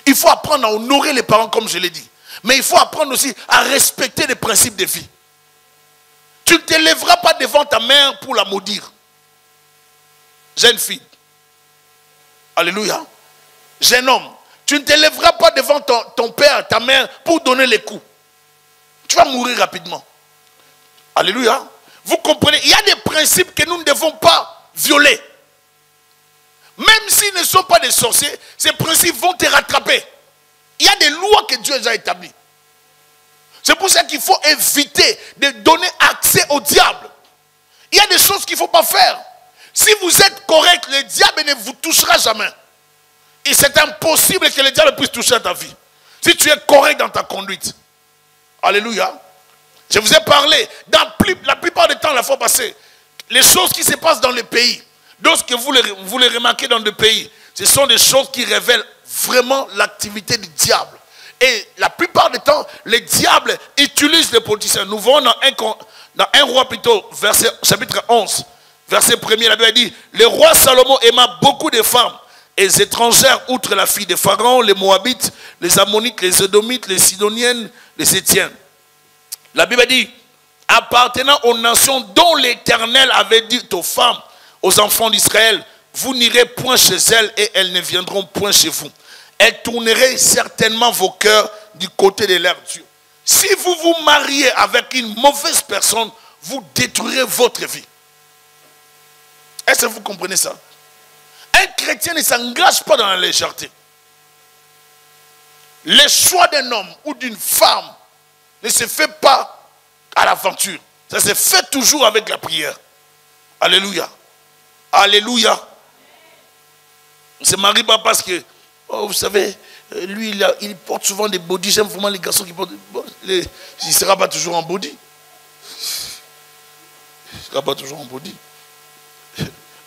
Il faut apprendre à honorer les parents, comme je l'ai dit. Mais il faut apprendre aussi à respecter les principes de vie. Tu ne te lèveras pas devant ta mère pour la maudire. Jeune fille. Alléluia. Jeune homme. Tu ne te lèveras pas devant ton père, ta mère, pour donner les coups. Tu vas mourir rapidement. Alléluia. Vous comprenez? Il y a des principes que nous ne devons pas violer. Même s'ils ne sont pas des sorciers, ces principes vont te rattraper. Il y a des lois que Dieu a établies. C'est pour ça qu'il faut éviter de donner accès au diable. Il y a des choses qu'il ne faut pas faire. Si vous êtes correct, le diable ne vous touchera jamais. Et c'est impossible que le diable puisse toucher à ta vie. Si tu es correct dans ta conduite. Alléluia. Je vous ai parlé, la plupart du temps, la fois passée, les choses qui se passent dans le pays, lorsque vous les remarquez dans le pays, ce sont des choses qui révèlent vraiment l'activité du diable. Et la plupart du temps, le diable utilise les politiciens. Nous voyons dans 1 roi plutôt, chapitre 11, verset 1er, la Bible dit, le roi Salomon aima beaucoup de femmes et étrangères, outre la fille de Pharaon, les Moabites, les Ammonites, les Édomites, les Sidoniennes, les Étiennes. La Bible dit, appartenant aux nations dont l'Éternel avait dit aux femmes, aux enfants d'Israël, vous n'irez point chez elles et elles ne viendront point chez vous. Elles tourneraient certainement vos cœurs du côté de leur Dieu. Si vous vous mariez avec une mauvaise personne, vous détruirez votre vie. Est-ce que vous comprenez ça? Un chrétien ne s'engage pas dans la légèreté. Le choix d'un homme ou d'une femme ne se fait pas à l'aventure. Ça se fait toujours avec la prière. Alléluia. Alléluia. On ne se marie pas parce que, oh, vous savez, lui, il porte souvent des bodys. J'aime vraiment les garçons qui portent des bodys. Il ne sera pas toujours en body. Il ne sera pas toujours en body.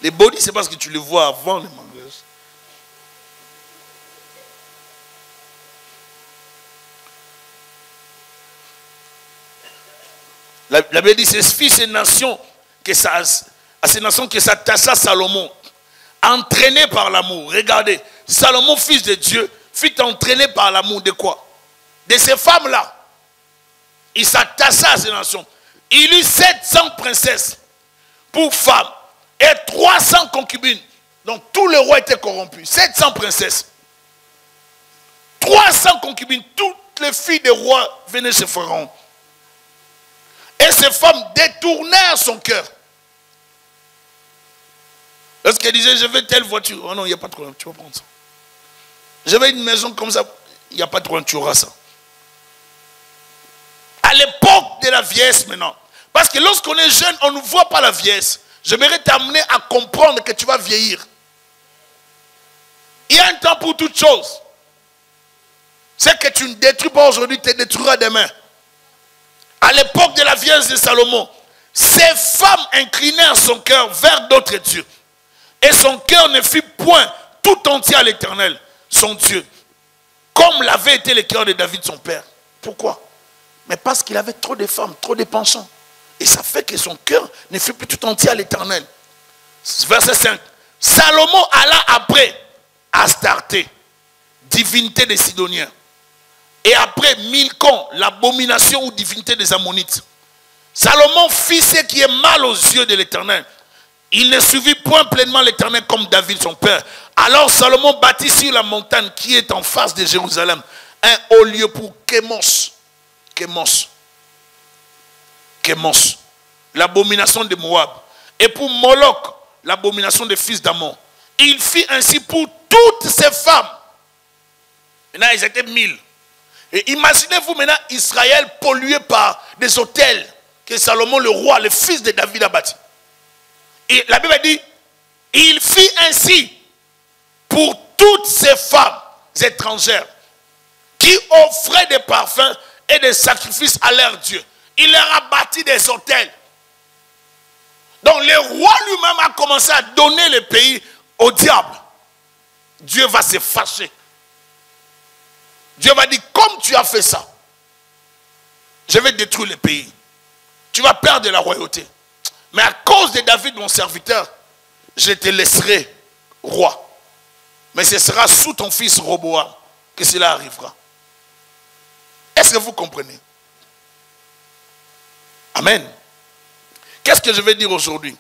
Les bodys, c'est parce que tu les vois avant les mangas. La Bible dit, c'est ces nations que s'attacha Salomon, entraîné par l'amour. Regardez, Salomon, fils de Dieu, fut entraîné par l'amour de quoi? De ces femmes-là. Il s'attacha à ces nations. Il eut 700 princesses pour femmes et 300 concubines. Donc tous les rois étaient corrompus. 700 princesses. 300 concubines. Toutes les filles des rois venaient chez Pharaon. Et ces femmes détournèrent son cœur. Lorsqu'elle disait, je veux telle voiture. Oh non, il n'y a pas de problème, tu vas prendre ça. Je veux une maison comme ça. Il n'y a pas de problème, tu auras ça. de la vieillesse maintenant. Parce que lorsqu'on est jeune, on ne voit pas la vieillesse. J'aimerais t'amener à comprendre que tu vas vieillir. Il y a un temps pour toutes choses. Ce que tu ne détruis pas aujourd'hui, tu détruiras demain. À l'époque de la vieillesse de Salomon, ces femmes inclinèrent son cœur vers d'autres dieux. Et son cœur ne fut point tout entier à l'Éternel, son Dieu, comme l'avait été le cœur de David, son père. Pourquoi? Mais parce qu'il avait trop de femmes, trop de penchants. Et ça fait que son cœur ne fut plus tout entier à l'Éternel. Verset 5. Salomon alla après Astarté, divinité des Sidoniens. Et après Milcom, l'abomination ou divinité des Ammonites. Salomon fit ce qui est mal aux yeux de l'Éternel. Il ne suivit point pleinement l'Éternel comme David son père. Alors Salomon bâtit sur la montagne qui est en face de Jérusalem un haut lieu pour Kémos, l'abomination de Moab, et pour Moloch, l'abomination des fils d'Ammon. Il fit ainsi pour toutes ces femmes. Maintenant, ils étaient 1000. Et imaginez-vous maintenant Israël pollué par des autels que Salomon, le roi, le fils de David, a bâti. Et la Bible dit, il fit ainsi pour toutes ces femmes étrangères qui offraient des parfums et des sacrifices à leur Dieu. Il leur a bâti des autels. Donc le roi lui-même a commencé à donner le pays au diable. Dieu va se fâcher. Dieu va dire, comme tu as fait ça, je vais détruire le pays. Tu vas perdre la royauté. Mais à cause de David, mon serviteur, je te laisserai roi. Mais ce sera sous ton fils Roboam que cela arrivera. Est-ce que vous comprenez? Amen. Qu'est-ce que je vais dire aujourd'hui?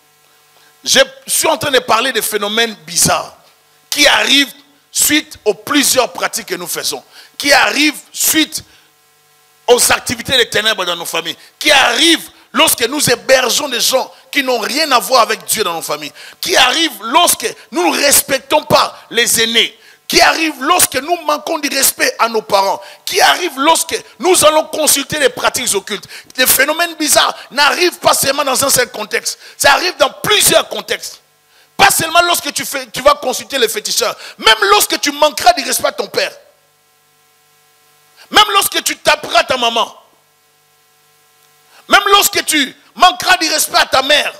Je suis en train de parler de phénomènes bizarres qui arrivent suite aux plusieurs pratiques que nous faisons, qui arrivent suite aux activités des ténèbres dans nos familles, qui arrivent lorsque nous hébergeons des gens qui n'ont rien à voir avec Dieu dans nos familles, qui arrivent lorsque nous ne respectons pas les aînés, qui arrive lorsque nous manquons du respect à nos parents, qui arrive lorsque nous allons consulter les pratiques occultes. Les phénomènes bizarres n'arrivent pas seulement dans un seul contexte, ça arrive dans plusieurs contextes. Pas seulement lorsque tu vas consulter les féticheurs, même lorsque tu manqueras du respect à ton père, même lorsque tu taperas ta maman, même lorsque tu manqueras du respect à ta mère,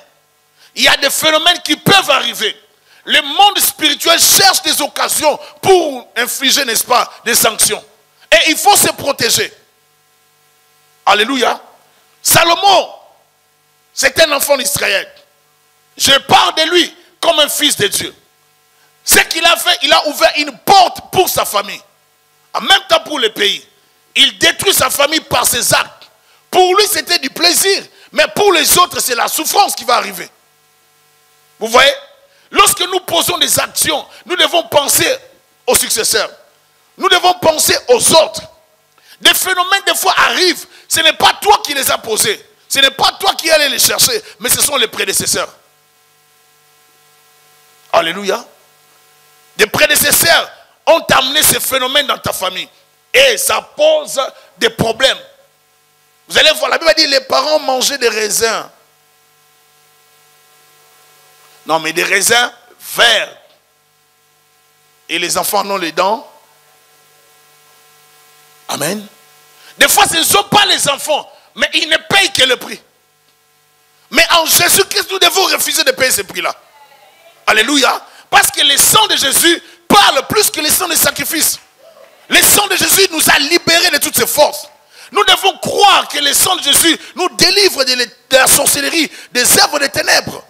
il y a des phénomènes qui peuvent arriver. Le monde spirituel cherche des occasions pour infliger, n'est-ce pas, des sanctions. Et il faut se protéger. Alléluia. Salomon, c'est un enfant d'Israël. Je parle de lui comme un fils de Dieu. Ce qu'il a fait, il a ouvert une porte pour sa famille. En même temps pour le pays. Il détruit sa famille par ses actes. Pour lui, c'était du plaisir. Mais pour les autres, c'est la souffrance qui va arriver. Vous voyez? Lorsque nous posons des actions, nous devons penser aux successeurs. Nous devons penser aux autres. Des phénomènes, des fois, arrivent. Ce n'est pas toi qui les as posés. Ce n'est pas toi qui allais les chercher. Mais ce sont les prédécesseurs. Alléluia. Des prédécesseurs ont amené ces phénomènes dans ta famille. Et ça pose des problèmes. Vous allez voir, la Bible dit, les parents mangeaient des raisins. Non, mais des raisins verts. Et les enfants en ont les dents. Amen. Des fois, ce ne sont pas les enfants, mais ils ne payent que le prix. Mais en Jésus-Christ, nous devons refuser de payer ce prix-là. Alléluia. Parce que le sang de Jésus parle plus que le sang des sacrifices. Le sang de Jésus nous a libérés de toutes ces forces. Nous devons croire que le sang de Jésus nous délivre de la sorcellerie, des œuvres des ténèbres.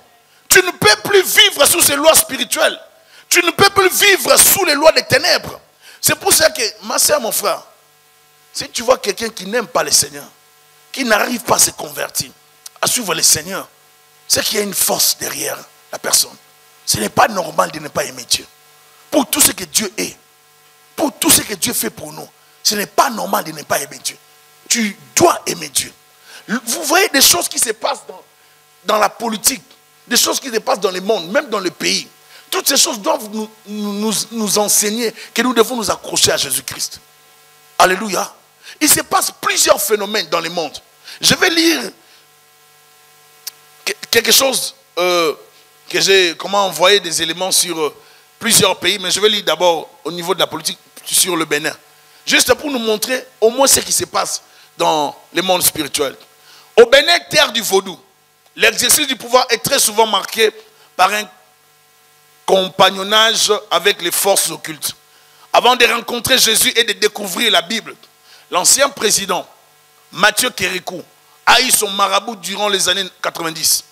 Tu ne peux plus vivre sous ces lois spirituelles. Tu ne peux plus vivre sous les lois des ténèbres. C'est pour ça que, ma soeur, mon frère, si tu vois quelqu'un qui n'aime pas le Seigneur, qui n'arrive pas à se convertir, à suivre le Seigneur, c'est qu'il y a une force derrière la personne. Ce n'est pas normal de ne pas aimer Dieu. Pour tout ce que Dieu est, pour tout ce que Dieu fait pour nous, ce n'est pas normal de ne pas aimer Dieu. Tu dois aimer Dieu. Vous voyez des choses qui se passent dans la politique, des choses qui se passent dans le monde, même dans le pays. Toutes ces choses doivent nous enseigner que nous devons nous accrocher à Jésus-Christ. Alléluia. Il se passe plusieurs phénomènes dans le monde. Je vais lire quelque chose que j'ai envoyé des éléments sur plusieurs pays, mais je vais lire d'abord au niveau de la politique sur le Bénin. Juste pour nous montrer au moins ce qui se passe dans le monde spirituel. Au Bénin, terre du vaudou, l'exercice du pouvoir est très souvent marqué par un compagnonnage avec les forces occultes. Avant de rencontrer Jésus et de découvrir la Bible, l'ancien président Mathieu Kérékou a eu son marabout durant les années 90.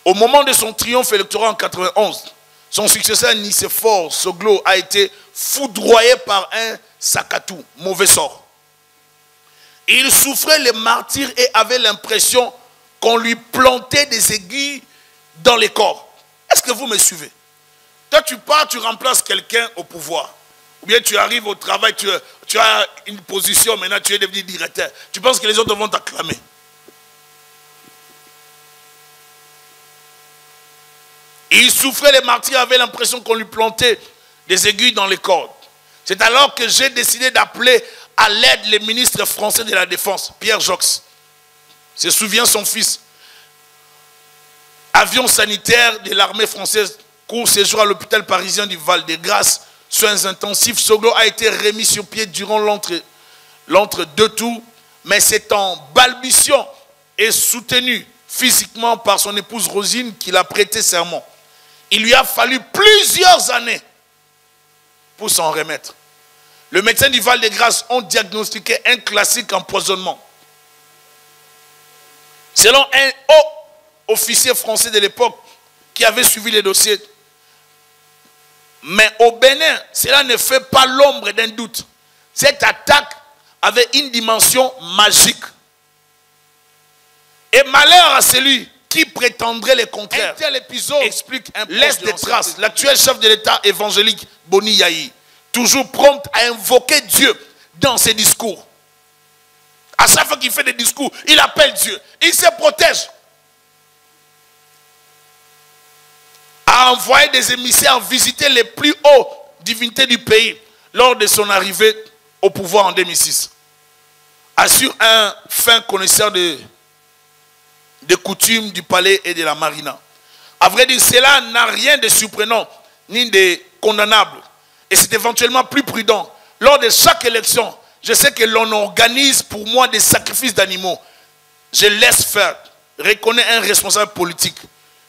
Au moment de son triomphe électoral en 91, son successeur Nicéphore Soglo a été foudroyé par un sakatou, mauvais sort. Il souffrait les martyrs et avait l'impression qu'on lui plantait des aiguilles dans les corps. Est-ce que vous me suivez? Toi, tu pars, tu remplaces quelqu'un au pouvoir. Ou bien tu arrives au travail, tu as une position, maintenant tu es devenu directeur. Tu penses que les autres vont t'acclamer. Il souffrait, les martyrs avaient l'impression qu'on lui plantait des aiguilles dans les cordes. C'est alors que j'ai décidé d'appeler à l'aide le ministre français de la Défense, Pierre Jox. Se souvient son fils. Avion sanitaire de l'armée française, court séjour à l'hôpital parisien du Val-de-Grâce, soins intensifs. Soglo a été remis sur pied durant l'entre-deux tours, mais c'est en balbutiant et soutenu physiquement par son épouse Rosine qu'il a prêté serment. Il lui a fallu plusieurs années pour s'en remettre. Le médecin du Val-de-Grâce a diagnostiqué un classique empoisonnement. Selon un haut officier français de l'époque qui avait suivi les dossiers. Mais au Bénin, cela ne fait pas l'ombre d'un doute. Cette attaque avait une dimension magique. Et malheur à celui qui prétendrait le contraire. Un tel épisode explique laisse des traces. L'actuel chef de l'État évangélique, Boni Yahi, toujours prompt à invoquer Dieu dans ses discours. À chaque fois qu'il fait des discours, il appelle Dieu. Il se protège. A envoyé des émissaires visiter les plus hautes divinités du pays lors de son arrivée au pouvoir en 2006. Assure un fin connaisseur des coutumes du palais et de la marina. À vrai dire, cela n'a rien de surprenant ni de condamnable. Et c'est éventuellement plus prudent. Lors de chaque élection, je sais que l'on organise pour moi des sacrifices d'animaux. Je laisse faire. Reconnais un responsable politique.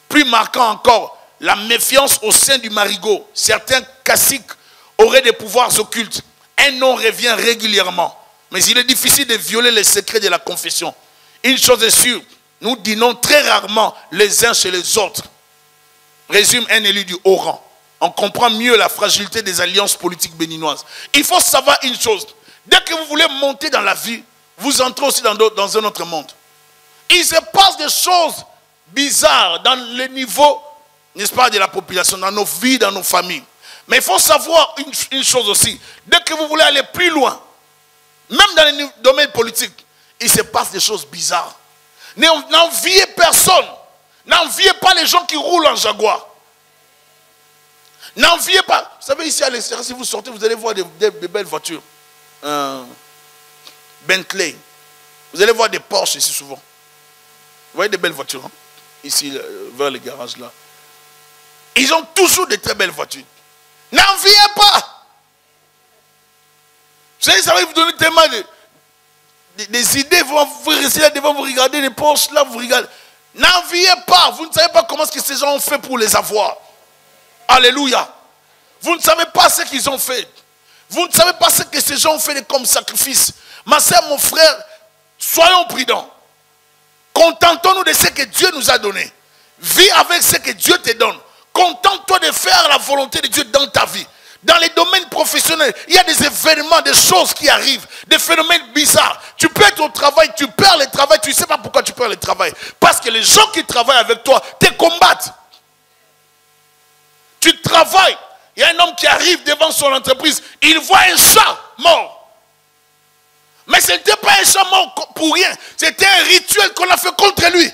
Plus marquant encore, la méfiance au sein du marigot. Certains caciques auraient des pouvoirs occultes. Un nom revient régulièrement. Mais il est difficile de violer les secrets de la confession. Une chose est sûre, nous dînons très rarement les uns chez les autres. Résume un élu du haut rang. On comprend mieux la fragilité des alliances politiques béninoises. Il faut savoir une chose. Dès que vous voulez monter dans la vie, vous entrez aussi dans un autre monde. Il se passe des choses bizarres dans le niveau, n'est-ce pas, de la population, dans nos vies, dans nos familles. Mais il faut savoir une chose aussi. Dès que vous voulez aller plus loin, même dans le domaine politique, il se passe des choses bizarres. N'enviez personne. N'enviez pas les gens qui roulent en Jaguar. N'enviez pas. Vous savez, ici à l'extérieur, si vous sortez, vous allez voir des belles voitures. Bentley. Vous allez voir des Porsche ici souvent. Vous voyez des belles voitures, hein? Ici, vers les garages là. Ils ont toujours de très belles voitures. N'enviez pas. Vous savez, ça va vous donner tellement des idées. Vous restez là devant, vous regardez les Porsche là, vous regardez. N'enviez pas. Vous ne savez pas comment est-ce que ces gens ont fait pour les avoir. Alléluia. Vous ne savez pas ce qu'ils ont fait. Vous ne savez pas ce que ces gens ont fait comme sacrifice. Ma soeur, mon frère, soyons prudents. Contentons-nous de ce que Dieu nous a donné. Vis avec ce que Dieu te donne. Contente-toi de faire la volonté de Dieu dans ta vie. Dans les domaines professionnels, il y a des événements, des choses qui arrivent, des phénomènes bizarres. Tu peux être au travail, tu perds le travail, tu ne sais pas pourquoi tu perds le travail. Parce que les gens qui travaillent avec toi te combattent. Tu travailles, il y a un homme qui arrive devant son entreprise, il voit un chat mort. Mais ce n'était pas un chat mort pour rien, c'était un rituel qu'on a fait contre lui.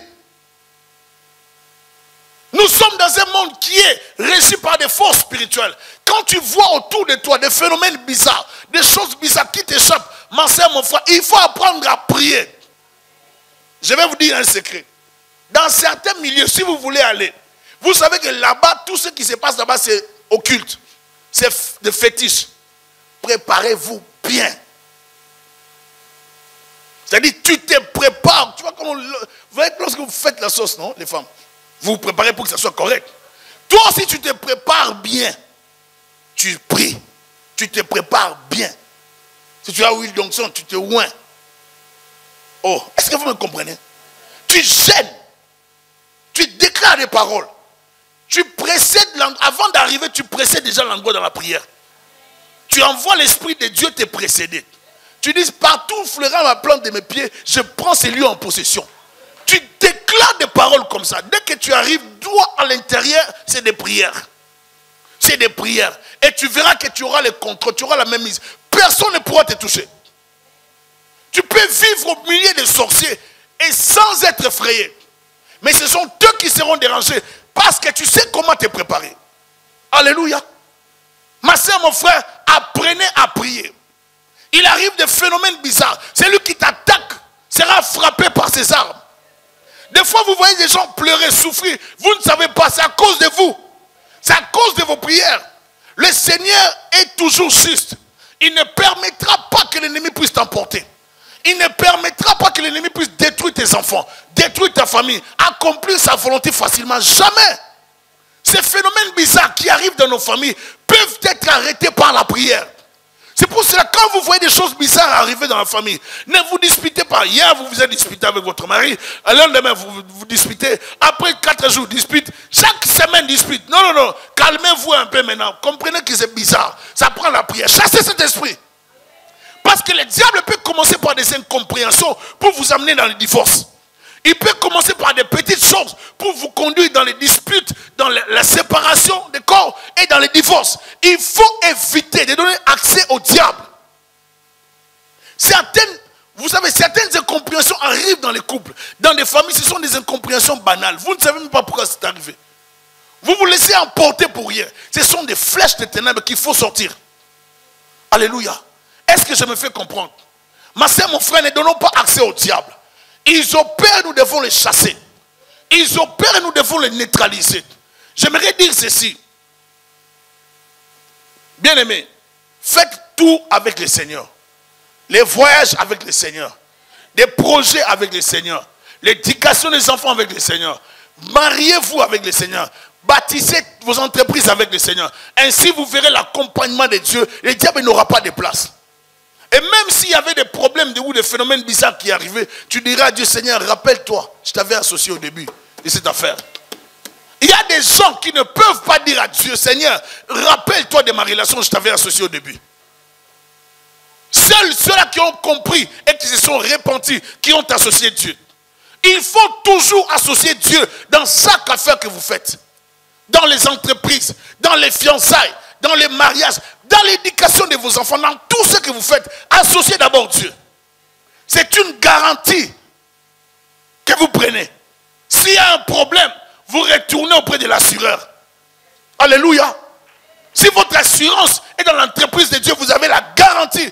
Nous sommes dans un monde qui est régi par des forces spirituelles. Quand tu vois autour de toi des phénomènes bizarres, des choses bizarres qui t'échappent, ma soeur, mon frère, il faut apprendre à prier. Je vais vous dire un secret. Dans certains milieux, si vous voulez aller, vous savez que là-bas, tout ce qui se passe là-bas, c'est occulte. C'est de fétiche. Préparez-vous bien. C'est-à-dire, tu te prépares. Tu vois comment, vous voyez, lorsque vous faites la sauce, non, les femmes, vous vous préparez pour que ça soit correct. Toi aussi, tu te prépares bien. Tu pries. Tu te prépares bien. Si tu as huile d'onction, tu te oins. Oh, est-ce que vous me comprenez? Tu gênes. Tu déclares des paroles. Tu précèdes, avant d'arriver, tu précèdes déjà l'endroit dans la prière. Tu envoies l'Esprit de Dieu te précéder. Tu dis, partout où fleura ma plante de mes pieds, je prends ces lieux en possession. Tu déclares des paroles comme ça. Dès que tu arrives, toi à l'intérieur, c'est des prières. C'est des prières. Et tu verras que tu auras le contrôle, tu auras la même mise. Personne ne pourra te toucher. Tu peux vivre au milieu des sorciers et sans être effrayé. Mais ce sont eux qui seront dérangés parce que tu sais comment te préparer. Alléluia. Ma soeur, mon frère, apprenez à prier. Il arrive des phénomènes bizarres. Celui qui t'attaque sera frappé par ses armes. Des fois, vous voyez des gens pleurer, souffrir. Vous ne savez pas, c'est à cause de vous. C'est à cause de vos prières. Le Seigneur est toujours juste. Il ne permettra pas que l'ennemi puisse t'emporter. Il ne permettra pas que l'ennemi puisse détruire tes enfants, détruire ta famille, accomplir sa volonté facilement. Jamais. Ces phénomènes bizarres qui arrivent dans nos familles peuvent être arrêtés par la prière. C'est pour cela que quand vous voyez des choses bizarres arriver dans la famille, ne vous disputez pas. Hier, vous vous êtes disputé avec votre mari. Le lendemain, vous vous disputez. Après 4 jours, dispute. Chaque semaine, dispute. Non, non, non. Calmez-vous un peu maintenant. Comprenez que c'est bizarre. Ça prend la prière. Chassez cet esprit. Parce que le diable peut commencer par des incompréhensions pour vous amener dans le divorce. Il peut commencer par des petites choses pour vous conduire dans les disputes, dans la séparation des corps et dans les divorces. Il faut éviter de donner accès au diable. Vous savez, certaines incompréhensions arrivent dans les couples. Dans des familles, ce sont des incompréhensions banales. Vous ne savez même pas pourquoi c'est arrivé. Vous vous laissez emporter pour rien. Ce sont des flèches de ténèbres qu'il faut sortir. Alléluia. Est-ce que je me fais comprendre? Ma soeur, mon frère, ne donnons pas accès au diable. Ils opèrent, nous devons les chasser. Ils opèrent, nous devons les neutraliser. J'aimerais dire ceci. Bien-aimés, faites tout avec le Seigneur. Les voyages avec le Seigneur. Des projets avec le Seigneur. L'éducation des enfants avec le Seigneur. Mariez-vous avec le Seigneur. Bâtissez vos entreprises avec le Seigneur. Ainsi, vous verrez l'accompagnement de Dieu. Le diable n'aura pas de place. Et même s'il y avait des problèmes ou des phénomènes bizarres qui arrivaient, tu diras à Dieu, Seigneur, rappelle-toi, je t'avais associé au début de cette affaire. Il y a des gens qui ne peuvent pas dire à Dieu, Seigneur, rappelle-toi de ma relation, je t'avais associé au début. Seuls ceux-là qui ont compris et qui se sont repentis, qui ont associé Dieu. Il faut toujours associer Dieu dans chaque affaire que vous faites. Dans les entreprises, dans les fiançailles, dans les mariages, dans l'éducation de vos enfants, dans tout ce que vous faites, associez d'abord Dieu. C'est une garantie que vous prenez. S'il y a un problème, vous retournez auprès de l'assureur. Alléluia. Si votre assurance est dans l'entreprise de Dieu, vous avez la garantie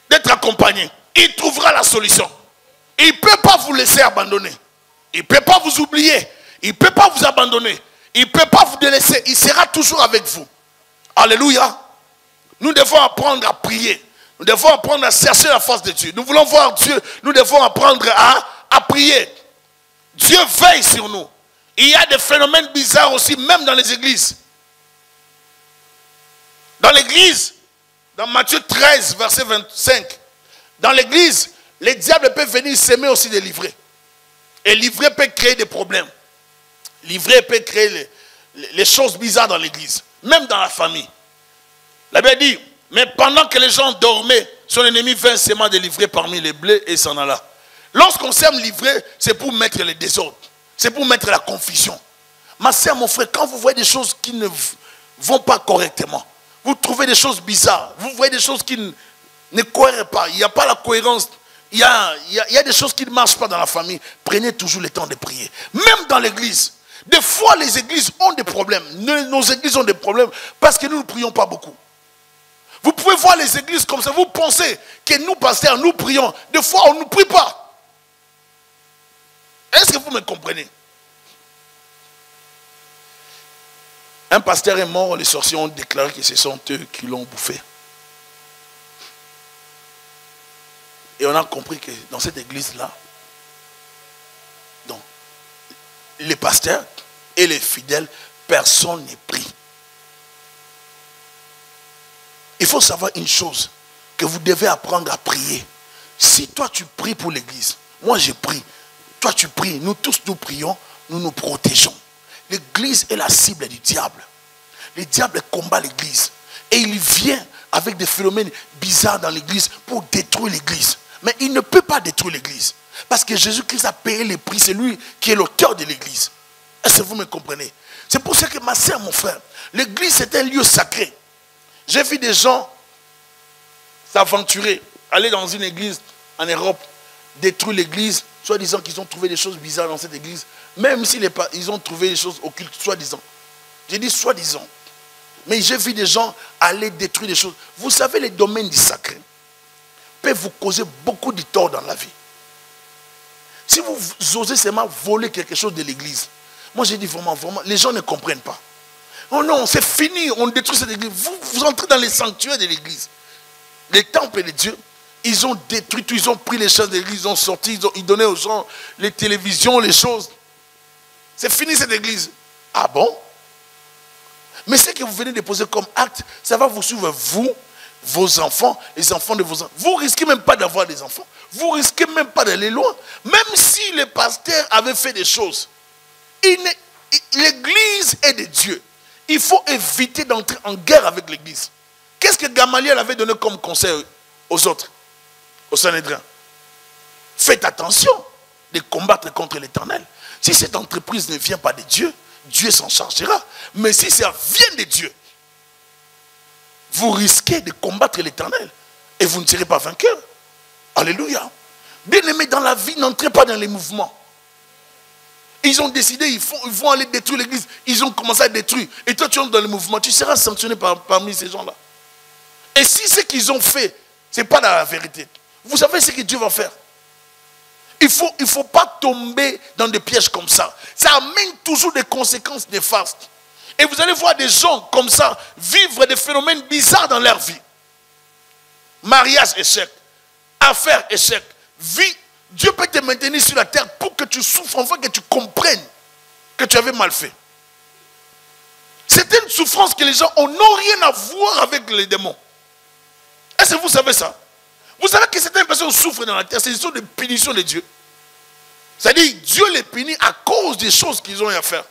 d'être accompagné. Il trouvera la solution. Il ne peut pas vous laisser abandonner. Il ne peut pas vous oublier. Il ne peut pas vous abandonner. Il ne peut pas vous délaisser. Il sera toujours avec vous. Alléluia. Nous devons apprendre à prier. Nous devons apprendre à chercher la face de Dieu. Nous voulons voir Dieu. Nous devons apprendre à prier. Dieu veille sur nous. Il y a des phénomènes bizarres aussi, même dans les églises. Dans l'église, dans Matthieu 13, verset 25, dans l'église, les diables peuvent venir s'aimer aussi des livrets. Et livrer peut créer des problèmes. Livrer peut créer les choses bizarres dans l'église, même dans la famille. La Bible dit, mais pendant que les gens dormaient, son ennemi vint s'aimer des livrets parmi les blés et s'en alla. Lorsqu'on s'aime livrer, c'est pour mettre le désordre. C'est pour mettre la confusion. Ma soeur, mon frère, quand vous voyez des choses qui ne vont pas correctement, vous trouvez des choses bizarres, vous voyez des choses qui ne cohèrent pas, il n'y a pas la cohérence, il y a des choses qui ne marchent pas dans la famille, prenez toujours le temps de prier. Même dans l'église, des fois les églises ont des problèmes. Nos églises ont des problèmes parce que nous ne prions pas beaucoup. Vous pouvez voir les églises comme ça, vous pensez que nous, pasteurs, nous prions. Des fois, on ne prie pas. Est-ce que vous me comprenez? Un pasteur est mort, les sorciers ont déclaré que ce sont eux qui l'ont bouffé. Et on a compris que dans cette église-là, donc, les pasteurs et les fidèles, personne n'est pris. Il faut savoir une chose, que vous devez apprendre à prier. Si toi tu pries pour l'église, moi je prie, toi tu pries, nous tous nous prions, nous nous protégeons. L'église est la cible du diable. Le diable combat l'église. Et il vient avec des phénomènes bizarres dans l'église pour détruire l'église. Mais il ne peut pas détruire l'église. Parce que Jésus-Christ a payé les prix. C'est lui qui est l'auteur de l'église. Est-ce que vous me comprenez? C'est pour ça que ma soeur, mon frère, l'église c'est un lieu sacré. J'ai vu des gens s'aventurer, aller dans une église en Europe, détruire l'église, soi-disant qu'ils ont trouvé des choses bizarres dans cette église, même s'ils ont trouvé des choses occultes, soi-disant. J'ai dit soi-disant. Mais j'ai vu des gens aller détruire des choses. Vous savez, les domaines du sacré peuvent vous causer beaucoup de tort dans la vie. Si vous osez seulement voler quelque chose de l'église, moi j'ai dit vraiment, les gens ne comprennent pas. Oh non, c'est fini, on détruit cette église. Vous entrez dans les sanctuaires de l'église. Les temples de Dieu, ils ont détruit tout, ils ont pris les choses de l'église, ils ont sorti, ils donnaient aux gens les télévisions, les choses. C'est fini cette église. Ah bon? Mais ce que vous venez de poser comme acte, ça va vous suivre, vous, vos enfants, les enfants de vos enfants. Vous ne risquez même pas d'avoir des enfants. Vous ne risquez même pas d'aller loin. Même si les pasteurs avaient fait des choses, l'église est de Dieu. Il faut éviter d'entrer en guerre avec l'église. Qu'est-ce que Gamaliel avait donné comme conseil aux autres, au Sanhédrin? Faites attention de combattre contre l'Éternel. Si cette entreprise ne vient pas de Dieu, Dieu s'en chargera. Mais si ça vient de Dieu, vous risquez de combattre l'Éternel et vous ne serez pas vainqueur. Alléluia. Bien-aimés, dans la vie, n'entrez pas dans les mouvements. Ils ont décidé, ils vont aller détruire l'église. Ils ont commencé à détruire. Et toi, tu entres dans le mouvement, tu seras sanctionné parmi ces gens-là. Et si ce qu'ils ont fait, ce n'est pas la vérité, vous savez ce que Dieu va faire? Il ne faut pas tomber dans des pièges comme ça. Ça amène toujours des conséquences néfastes. Et vous allez voir des gens comme ça vivre des phénomènes bizarres dans leur vie. Mariage échec, affaires échec, vie. Dieu peut te maintenir sur la terre pour que tu souffres, enfin que tu comprennes que tu avais mal fait. C'est une souffrance que les gens n'ont rien à voir avec les démons. Est-ce que vous savez ça? Vous savez que certaines personnes souffrent dans la terre, c'est une sorte de punition de Dieu. C'est-à-dire Dieu les punit à cause des choses qu'ils ont à faire.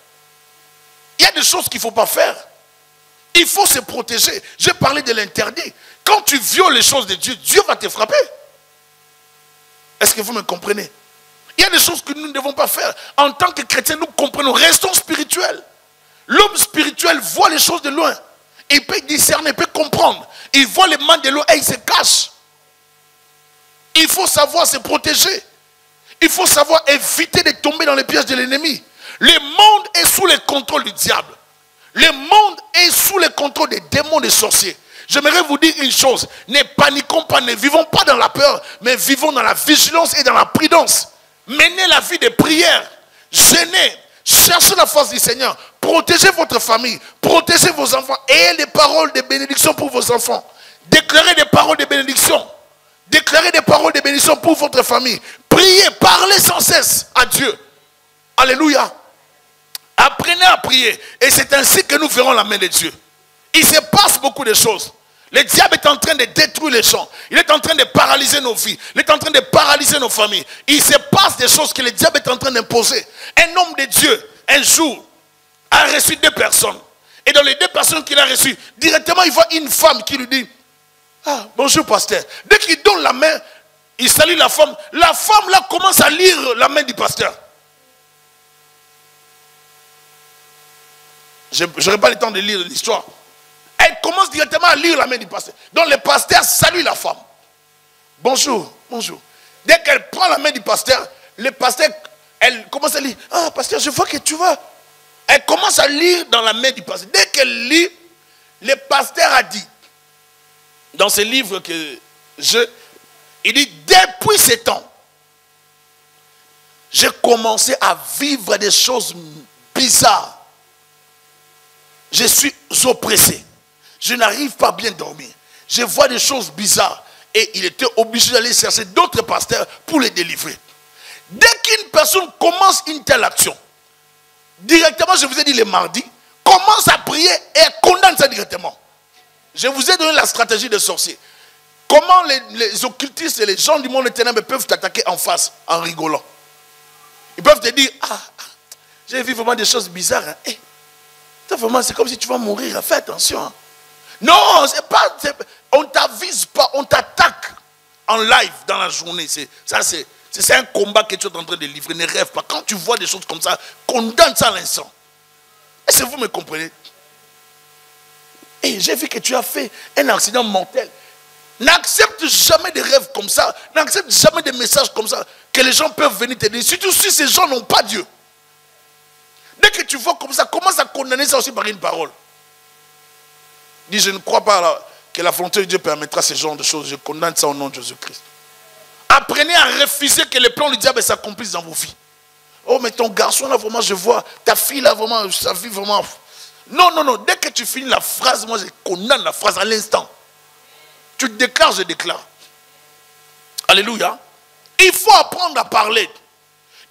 Il y a des choses qu'il ne faut pas faire. Il faut se protéger. J'ai parlé de l'interdit. Quand tu violes les choses de Dieu, Dieu va te frapper. Est-ce que vous me comprenez? Il y a des choses que nous ne devons pas faire. En tant que chrétiens, nous comprenons. Restons spirituels. L'homme spirituel voit les choses de loin. Il peut discerner, il peut comprendre. Il voit les mains de l'eau et il se cache. Il faut savoir se protéger. Il faut savoir éviter de tomber dans les pièges de l'ennemi. Le monde est sous le contrôle du diable. Le monde est sous le contrôle des démons, des sorciers. J'aimerais vous dire une chose. Ne paniquons pas, ne vivons pas dans la peur, mais vivons dans la vigilance et dans la prudence. Menez la vie de prière. Jeûnez. Cherchez la force du Seigneur. Protégez votre famille. Protégez vos enfants. Ayez des paroles de bénédiction pour vos enfants. Déclarez des paroles de bénédiction. Déclarez des paroles de bénédiction pour votre famille. Priez, parlez sans cesse à Dieu. Alléluia. Apprenez à prier. Et c'est ainsi que nous verrons la main de Dieu. Il se passe beaucoup de choses. Le diable est en train de détruire les gens. Il est en train de paralyser nos vies. Il est en train de paralyser nos familles. Il se passe des choses que le diable est en train d'imposer. Un homme de Dieu, un jour, a reçu 2 personnes. Et dans les 2 personnes qu'il a reçues, directement il voit une femme qui lui dit: ah, bonjour pasteur. Dès qu'il donne la main, il salue la femme. La femme là commence à lire la main du pasteur. Je n'aurai pas le temps de lire l'histoire. Elle commence directement à lire la main du pasteur. Donc le pasteur salue la femme. Bonjour, bonjour. Dès qu'elle prend la main du pasteur, le pasteur, elle commence à lire. Ah, pasteur, je vois que tu vas. Elle commence à lire dans la main du pasteur. Dès qu'elle lit, le pasteur a dit, dans ce livre il dit, depuis ce temps, j'ai commencé à vivre des choses bizarres. Je suis oppressé. Je n'arrive pas à bien dormir. Je vois des choses bizarres. Et il était obligé d'aller chercher d'autres pasteurs pour les délivrer. Dès qu'une personne commence une telle action, directement, je vous ai dit le mardi, commence à prier et condamne ça directement. Je vous ai donné la stratégie des sorciers. Comment les occultistes et les gens du monde des ténèbres peuvent t'attaquer en face en rigolant. Ils peuvent te dire, j'ai vu vraiment des choses bizarres. Hein. C'est comme si tu vas mourir. Fais attention. Hein. Non, on ne t'avise pas, on t'attaque en live dans la journée. C'est un combat que tu es en train de livrer. Ne rêve pas. Quand tu vois des choses comme ça, condamne ça à l'instant. Est-ce que vous me comprenez? Et j'ai vu que tu as fait un accident mortel. N'accepte jamais des rêves comme ça. N'accepte jamais des messages comme ça que les gens peuvent venir te dire. Surtout si ces gens n'ont pas Dieu. Dès que tu vois comme ça, commence à condamner ça aussi par une parole. Dis, je ne crois pas que la volonté de Dieu permettra ce genre de choses. Je condamne ça au nom de Jésus-Christ. Apprenez à refuser que les plans du diable s'accomplissent dans vos vies. Oh, mais ton garçon là, vraiment, je vois. Ta fille là, vraiment, sa vie vraiment. Non, non, non. Dès que tu finis la phrase, moi, je condamne la phrase à l'instant. Tu déclares, je déclare. Alléluia. Il faut apprendre à parler.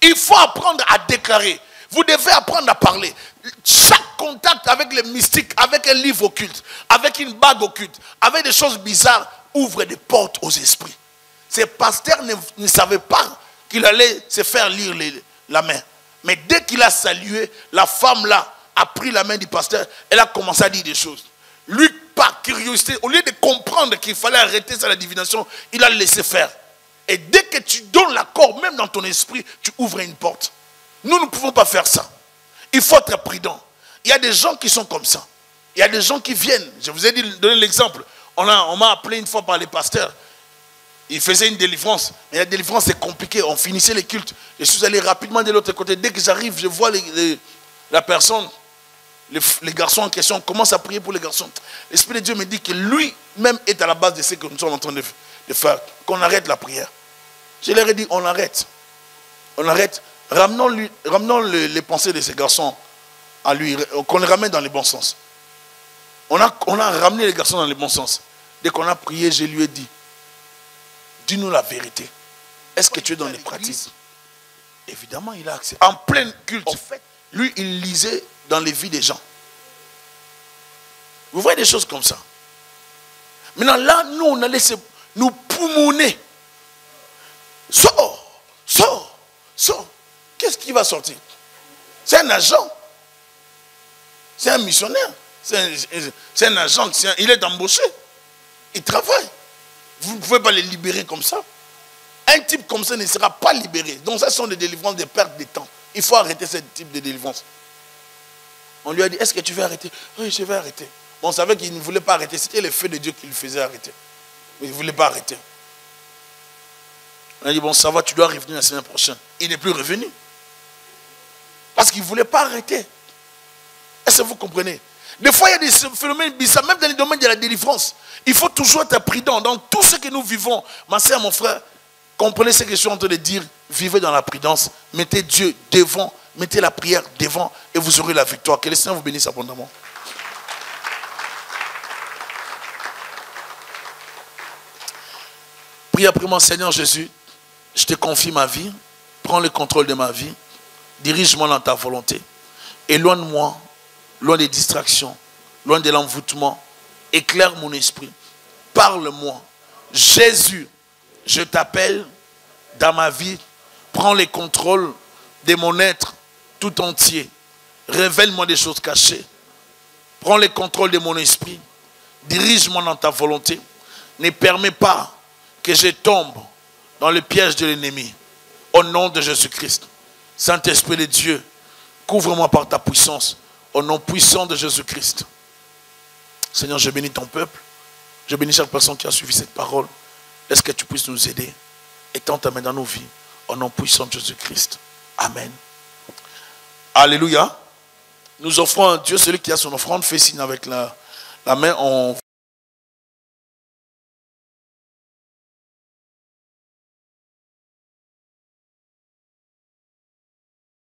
Il faut apprendre à déclarer. Vous devez apprendre à parler. Chaque contact avec les mystiques, avec un livre occulte, avec une bague occulte, avec des choses bizarres, ouvre des portes aux esprits. Ces pasteurs ne savaient pas qu'il allait se faire lire la main. Mais dès qu'il a salué, la femme là a pris la main du pasteur. Elle a commencé à dire des choses. Lui, par curiosité, au lieu de comprendre qu'il fallait arrêter ça, la divination, il a laissé faire. Et dès que tu donnes l'accord, même dans ton esprit, tu ouvres une porte. Nous ne pouvons pas faire ça. Il faut être prudent. Il y a des gens qui sont comme ça. Il y a des gens qui viennent. Je vous ai donné l'exemple. On m'a appelé une fois par les pasteurs. Ils faisaient une délivrance. Mais la délivrance, c'est compliqué. On finissait les cultes. Je suis allé rapidement de l'autre côté. Dès que j'arrive, je vois la personne, les garçons en question. On commence à prier pour les garçons. L'Esprit de Dieu me dit que lui-même est à la base de ce que nous sommes en train de faire. Qu'on arrête la prière. Je leur ai dit, on arrête. On arrête. Ramenons les pensées de ces garçons à lui. Qu'on les ramène dans le bon sens. On a ramené les garçons dans le bon sens. Dès qu'on a prié, je lui ai dit, dis-nous la vérité. Est-ce que tu es dans les pratiques? Évidemment, il a accès. En plein culte, en fait, lui, il lisait dans les vies des gens. Vous voyez des choses comme ça. Maintenant, là, nous, on allait nous poumonner. Sors, sors, sors. Qu'est-ce qui va sortir? C'est un agent. C'est un missionnaire. C'est un agent. Il est embauché. Il travaille. Vous ne pouvez pas les libérer comme ça. Un type comme ça ne sera pas libéré. Donc ça sont des délivrances, des pertes de temps. Il faut arrêter ce type de délivrance. On lui a dit, est-ce que tu veux arrêter? Oui, je vais arrêter. Bon, on savait qu'il ne voulait pas arrêter. C'était le feu de Dieu qui le faisait arrêter. Mais il ne voulait pas arrêter. On a dit, bon, ça va, tu dois revenir la semaine prochaine. Il n'est plus revenu. Parce qu'il ne voulait pas arrêter. Est-ce que vous comprenez? Des fois, il y a des phénomènes bizarres, même dans les domaines de la délivrance. Il faut toujours être prudent dans tout ce que nous vivons. Ma soeur, mon frère, comprenez ce que je suis en train de dire. Vivez dans la prudence. Mettez Dieu devant. Mettez la prière devant. Et vous aurez la victoire. Que le Seigneur vous bénisse abondamment. Prie après moi, Seigneur Jésus. Je te confie ma vie. Prends le contrôle de ma vie. Dirige-moi dans ta volonté. Éloigne-moi, loin des distractions, loin de l'envoûtement. Éclaire mon esprit. Parle-moi. Jésus, je t'appelle dans ma vie. Prends le contrôle de mon être tout entier. Révèle-moi des choses cachées. Prends le contrôle de mon esprit. Dirige-moi dans ta volonté. Ne permets pas que je tombe dans le piège de l'ennemi. Au nom de Jésus-Christ. Saint-Esprit de Dieu, couvre-moi par ta puissance. Au nom puissant de Jésus-Christ. Seigneur, je bénis ton peuple. Je bénis chaque personne qui a suivi cette parole. Laisse que tu puisses nous aider. Étends ta main dans nos vies. Au nom puissant de Jésus-Christ. Amen. Alléluia. Nous offrons à Dieu, celui qui a son offrande, fait signe avec la main. On